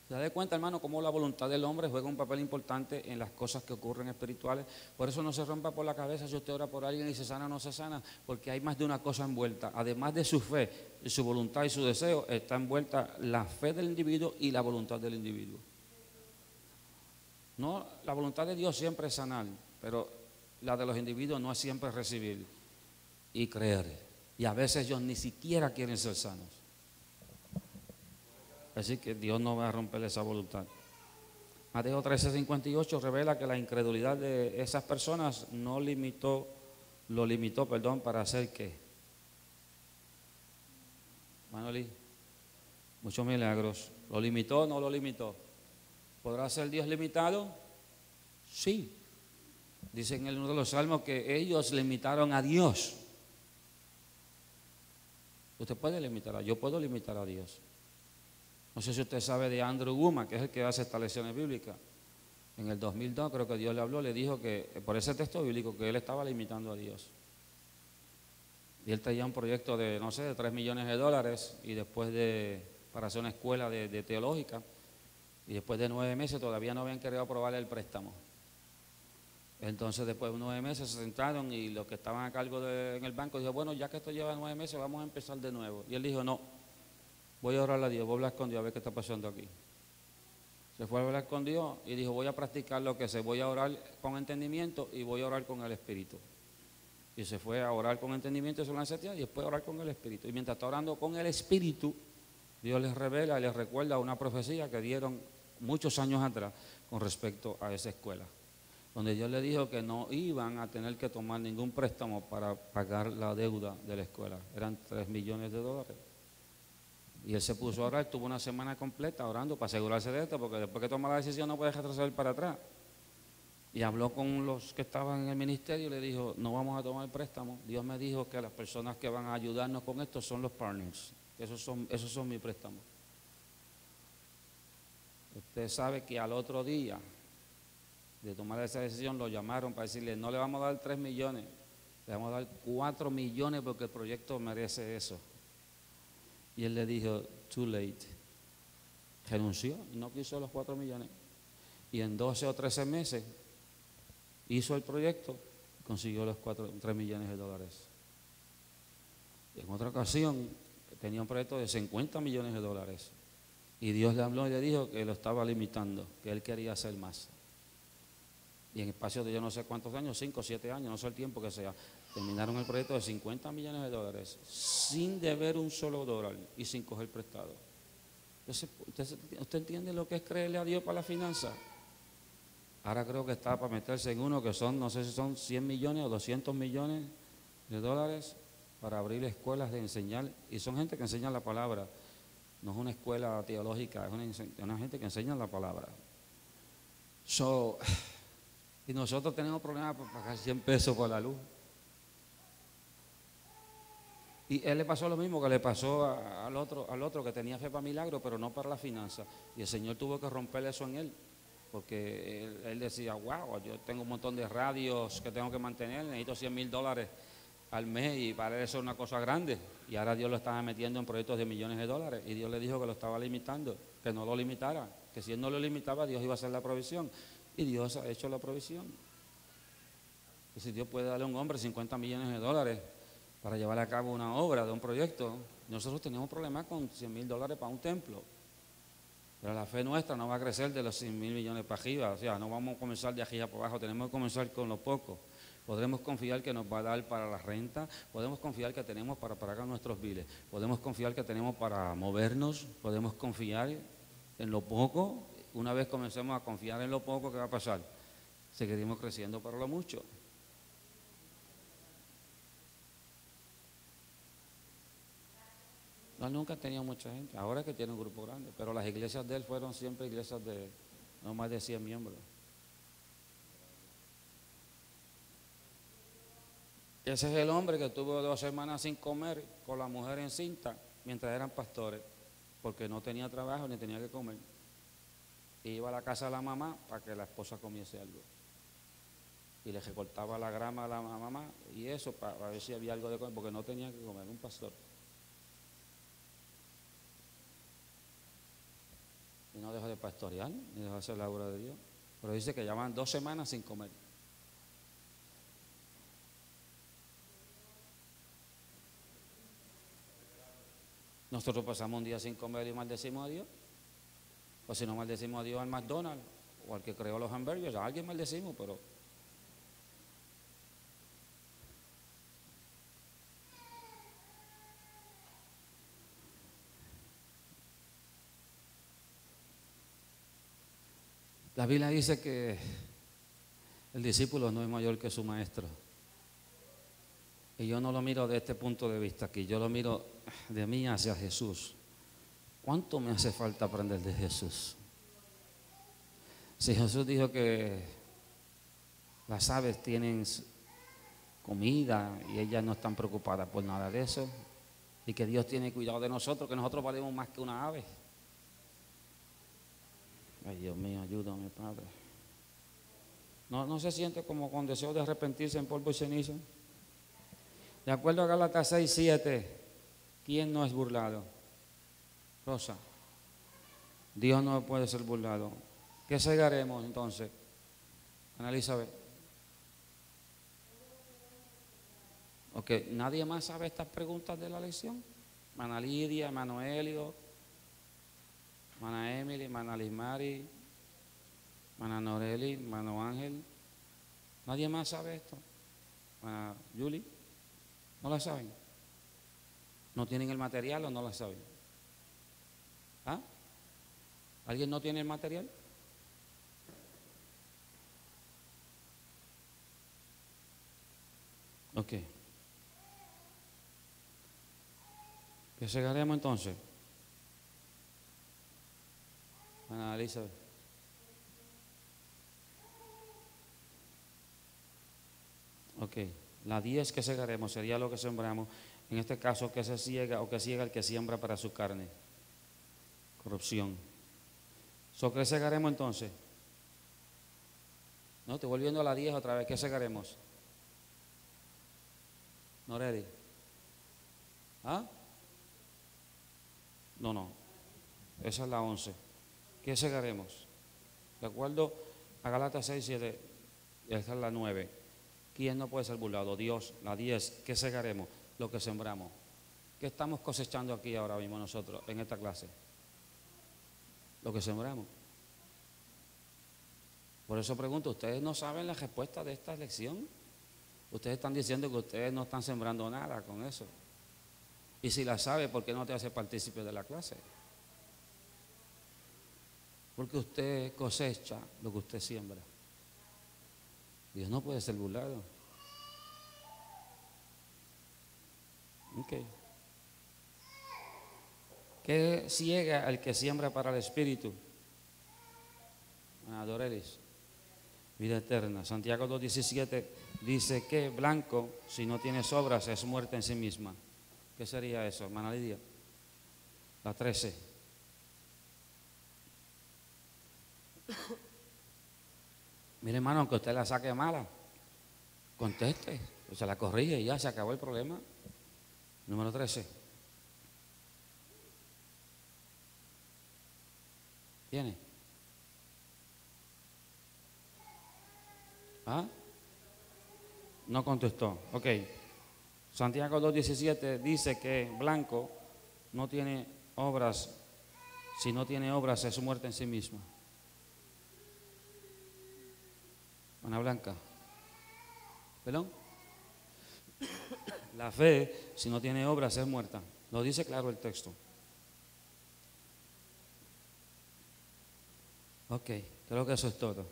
¿Se da cuenta, hermano, cómo la voluntad del hombre juega un papel importante en las cosas que ocurren espirituales? Por eso no se rompa por la cabeza si usted ora por alguien y se sana o no se sana, porque hay más de una cosa envuelta. Además de su fe, su voluntad y su deseo, está envuelta la fe del individuo y la voluntad del individuo. No, la voluntad de Dios siempre es sanar, pero la de los individuos no es siempre recibir y creer. Y a veces ellos ni siquiera quieren ser sanos. Así que Dios no va a romper esa voluntad. Mateo 13:58 revela que la incredulidad de esas personas lo limitó, para hacer ¿qué? Manoli, muchos milagros. ¿Lo limitó o no lo limitó? ¿Podrá ser Dios limitado? Sí. Dice en uno de los salmos que ellos limitaron a Dios. Usted puede limitar yo puedo limitar a Dios. No sé si usted sabe de Andrew Womack, que es el que hace estas lecciones bíblicas. En el 2002 creo que Dios le habló, le dijo que por ese texto bíblico que él estaba limitando a Dios. Y él tenía un proyecto de, no sé, de $3 millones y después para hacer una escuela de teológica. Y después de 9 meses todavía no habían querido aprobarle el préstamo. Entonces después de 9 meses se sentaron y los que estaban a cargo en el banco dijo, bueno, ya que esto lleva 9 meses vamos a empezar de nuevo. Y él dijo, no, voy a orar a Dios, voy a hablar con Dios a ver qué está pasando aquí. Se fue a hablar con Dios y dijo, voy a practicar lo que sé, voy a orar con entendimiento y voy a orar con el Espíritu. Y se fue a orar con entendimiento sobre la necesidad y después a orar con el Espíritu. Y mientras está orando con el Espíritu, Dios les revela y les recuerda una profecía que dieron muchos años atrás con respecto a esa escuela, donde Dios le dijo que no iban a tener que tomar ningún préstamo para pagar la deuda de la escuela. Eran $3 millones. Y él se puso a orar, tuvo una semana completa orando para asegurarse de esto, porque después que toma la decisión no puede retroceder para atrás. Y habló con los que estaban en el ministerio y le dijo, no vamos a tomar el préstamo. Dios me dijo que las personas que van a ayudarnos con esto son los partners. Esos son mis préstamos. Usted sabe que al otro día de tomar esa decisión lo llamaron para decirle, no le vamos a dar 3 millones, le vamos a dar 4 millones porque el proyecto merece eso. Y él le dijo, too late. Renunció y no quiso los 4 millones. Y en 12 o 13 meses hizo el proyecto y consiguió los 3 millones de dólares. En otra ocasión tenía un proyecto de 50 millones de dólares y Dios le habló y le dijo que lo estaba limitando, que él quería hacer más. Y en espacio de yo no sé cuántos años, 5 o 7 años, no sé el tiempo que sea, terminaron el proyecto de 50 millones de dólares sin deber un solo dólar y sin coger prestado. Entonces, ¿usted entiende lo que es creerle a Dios para la finanza? Ahora creo que está para meterse en uno que son, no sé si son 100 millones o 200 millones de dólares para abrir escuelas de enseñar, y son gente que enseña la palabra, no es una escuela teológica, es una gente que enseña la palabra. Y nosotros tenemos problemas para pagar 100 pesos por la luz. Y él le pasó lo mismo que le pasó al otro que tenía fe para milagro, pero no para la finanza. Y el Señor tuvo que romper eso en él, porque él decía, wow, yo tengo un montón de radios que tengo que mantener, necesito $100,000 al mes y para eso es una cosa grande. Y ahora Dios lo estaba metiendo en proyectos de millones de dólares y Dios le dijo que lo estaba limitando, que no lo limitara, que si él no lo limitaba Dios iba a hacer la provisión. Y Dios ha hecho la provisión. Y si Dios puede darle a un hombre 50 millones de dólares para llevar a cabo una obra de un proyecto, nosotros tenemos problemas con $100,000 para un templo. Pero la fe nuestra no va a crecer de los 100,000 millones para arriba, o sea, no vamos a comenzar de arriba para abajo, tenemos que comenzar con lo poco. Podremos confiar que nos va a dar para la renta, podemos confiar que tenemos para pagar nuestros biles, podemos confiar que tenemos para movernos, podemos confiar en lo poco. Una vez comencemos a confiar en lo poco, ¿qué va a pasar? Seguiremos creciendo para lo mucho. No, nunca ha tenido mucha gente, ahora es que tiene un grupo grande, pero las iglesias de él fueron siempre iglesias de no más de 100 miembros. Ese es el hombre que tuvo 2 semanas sin comer con la mujer encinta mientras eran pastores, porque no tenía trabajo ni tenía que comer. Y iba a la casa de la mamá para que la esposa comiese algo. Y le recortaba la grama a la mamá y eso para ver si había algo de comer, porque no tenía que comer, un pastor. Y no dejó de pastorear, ni dejó de hacer la obra de Dios. Pero dice que llevaban 2 semanas sin comer. Nosotros pasamos un día sin comer y maldecimos a Dios. O si no maldecimos a Dios al McDonald's o al que creó los hamburguesas, a alguien maldecimos, pero la Biblia dice que el discípulo no es mayor que su maestro. Y yo no lo miro de este punto de vista aquí, yo lo miro de mí hacia Jesús. ¿Cuánto me hace falta aprender de Jesús? Si Jesús dijo que las aves tienen comida y ellas no están preocupadas por nada de eso, y que Dios tiene cuidado de nosotros, que nosotros valemos más que una ave. Ay, Dios mío, ayúdame, Padre. ¿No se siente como con deseo de arrepentirse en polvo y ceniza? De acuerdo a Gálatas 6:7, ¿quién no es burlado? Rosa, Dios no puede ser burlado. ¿Qué segaremos entonces? Ana Elizabeth. Ok, ¿nadie más sabe estas preguntas de la lección? Mana Lidia, Mano Helio, Mana Emily, Mana Lismari, Mana Noreli, Mano Ángel. ¿Nadie más sabe esto? Mana Julie, ¿no la saben? ¿No tienen el material o no la saben? ¿Ah? ¿Alguien no tiene el material? Ok. ¿Qué segaremos entonces? Ana Elizabeth. Ok. La 10 que segaremos sería lo que sembramos. En este caso, que se ciega o que ciega el que siembra para su carne. Corrupción. ¿Qué segaremos entonces? No, estoy volviendo a la 10 otra vez. ¿Qué segaremos? ¿No ready? ¿Ah? No. Esa es la 11. ¿Qué segaremos? De acuerdo a Gálatas 6:7, Esta es la 9. ¿Quién no puede ser burlado? Dios. La 10. ¿Qué segaremos? Lo que sembramos. ¿Qué estamos cosechando aquí ahora mismo nosotros en esta clase? Lo que sembramos. Por eso pregunto, ¿ustedes no saben la respuesta de esta lección? Ustedes están diciendo que ustedes no están sembrando nada con eso. Y si la sabe, ¿por qué no te hace partícipe de la clase? Porque usted cosecha lo que usted siembra. Dios no puede ser burlado. Ok. ¿Qué ciega al que siembra para el Espíritu? Adorelis. Vida eterna. Santiago 2:17 dice que blanco, si no tienes obras, es muerte en sí misma. ¿Qué sería eso, hermana Lidia? La 13. Mire, hermano, aunque usted la saque mala, conteste, se la corrige y ya se acabó el problema. Número 13. ¿Tiene? ¿Ah? No contestó. Ok. Santiago 2:17 dice que blanco no tiene obras. Si no tiene obras es muerte en sí misma. Ana Blanca. ¿Perdón? La fe, si no tiene obras, es muerta. Lo dice claro el texto. Ok, creo que eso es todo.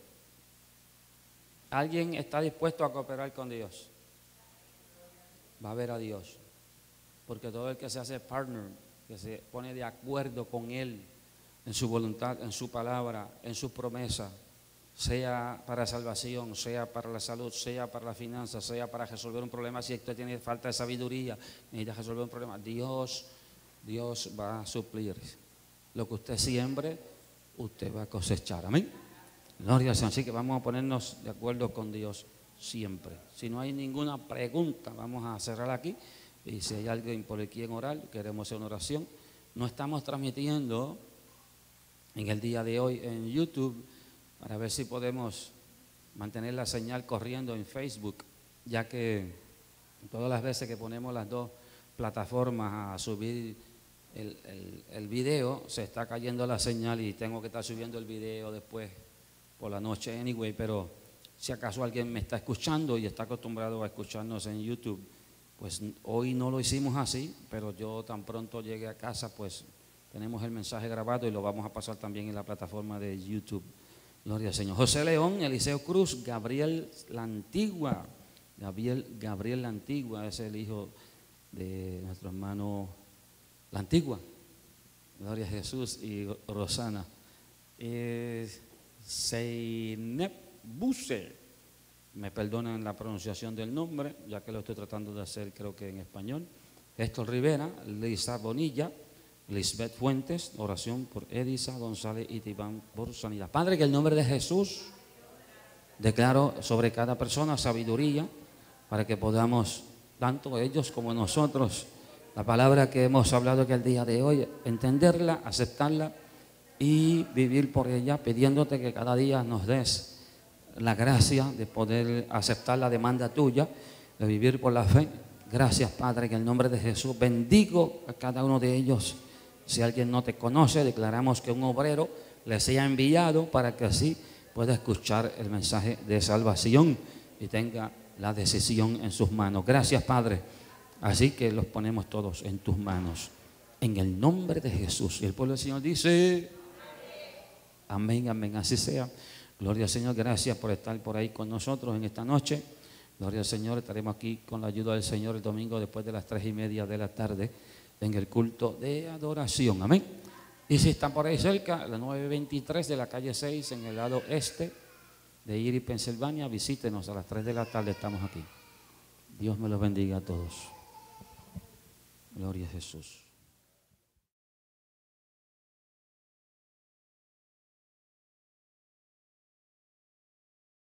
¿Alguien está dispuesto a cooperar con Dios? Va a ver a Dios. Porque todo el que se hace partner, que se pone de acuerdo con Él en su voluntad, en su palabra, en su promesa, sea para salvación, sea para la salud, sea para la finanza, sea para resolver un problema, si usted tiene falta de sabiduría, necesita resolver un problema, Dios va a suplir. Lo que usted siembre, usted va a cosechar. Amén. Gloria al Señor. Así que vamos a ponernos de acuerdo con Dios siempre. Si no hay ninguna pregunta, vamos a cerrar aquí. Y si hay alguien por el quien orar, queremos hacer una oración. No estamos transmitiendo en el día de hoy en YouTube para ver si podemos mantener la señal corriendo en Facebook, ya que todas las veces que ponemos las dos plataformas a subir el video, se está cayendo la señal y tengo que estar subiendo el video después por la noche anyway, pero si acaso alguien me está escuchando y está acostumbrado a escucharnos en YouTube, pues hoy no lo hicimos así, pero yo tan pronto llegue a casa, pues tenemos el mensaje grabado y lo vamos a pasar también en la plataforma de YouTube. Gloria al Señor. José León, Eliseo Cruz, Gabriel La Antigua. Gabriel La Antigua es el hijo de nuestro hermano La Antigua. Gloria a Jesús y Rosana. Zeynep Buse. Me perdonan la pronunciación del nombre, ya que lo estoy tratando de hacer creo que en español. Héctor Rivera, Lisa Bonilla, Lisbeth Fuentes, oración por Edisa González y Tibán por sanidad. Padre, que el nombre de Jesús declaro sobre cada persona sabiduría para que podamos, tanto ellos como nosotros, la palabra que hemos hablado que el día de hoy, entenderla, aceptarla y vivir por ella, pidiéndote que cada día nos des la gracia de poder aceptar la demanda tuya, de vivir por la fe. Gracias, Padre, que en el nombre de Jesús bendigo a cada uno de ellos. Si alguien no te conoce, declaramos que un obrero le sea enviado para que así pueda escuchar el mensaje de salvación y tenga la decisión en sus manos. Gracias, Padre. Así que los ponemos todos en tus manos. En el nombre de Jesús. Y el pueblo del Señor dice, amén, amén, así sea. Gloria al Señor, gracias por estar por ahí con nosotros en esta noche. Gloria al Señor, estaremos aquí con la ayuda del Señor el domingo después de las 3:30 de la tarde en el culto de adoración, amén. Y si están por ahí cerca, la 923 de la calle 6 en el lado este de Erie, Pensilvania, visítenos a las 3 de la tarde, estamos aquí. Dios me los bendiga a todos. Gloria a Jesús.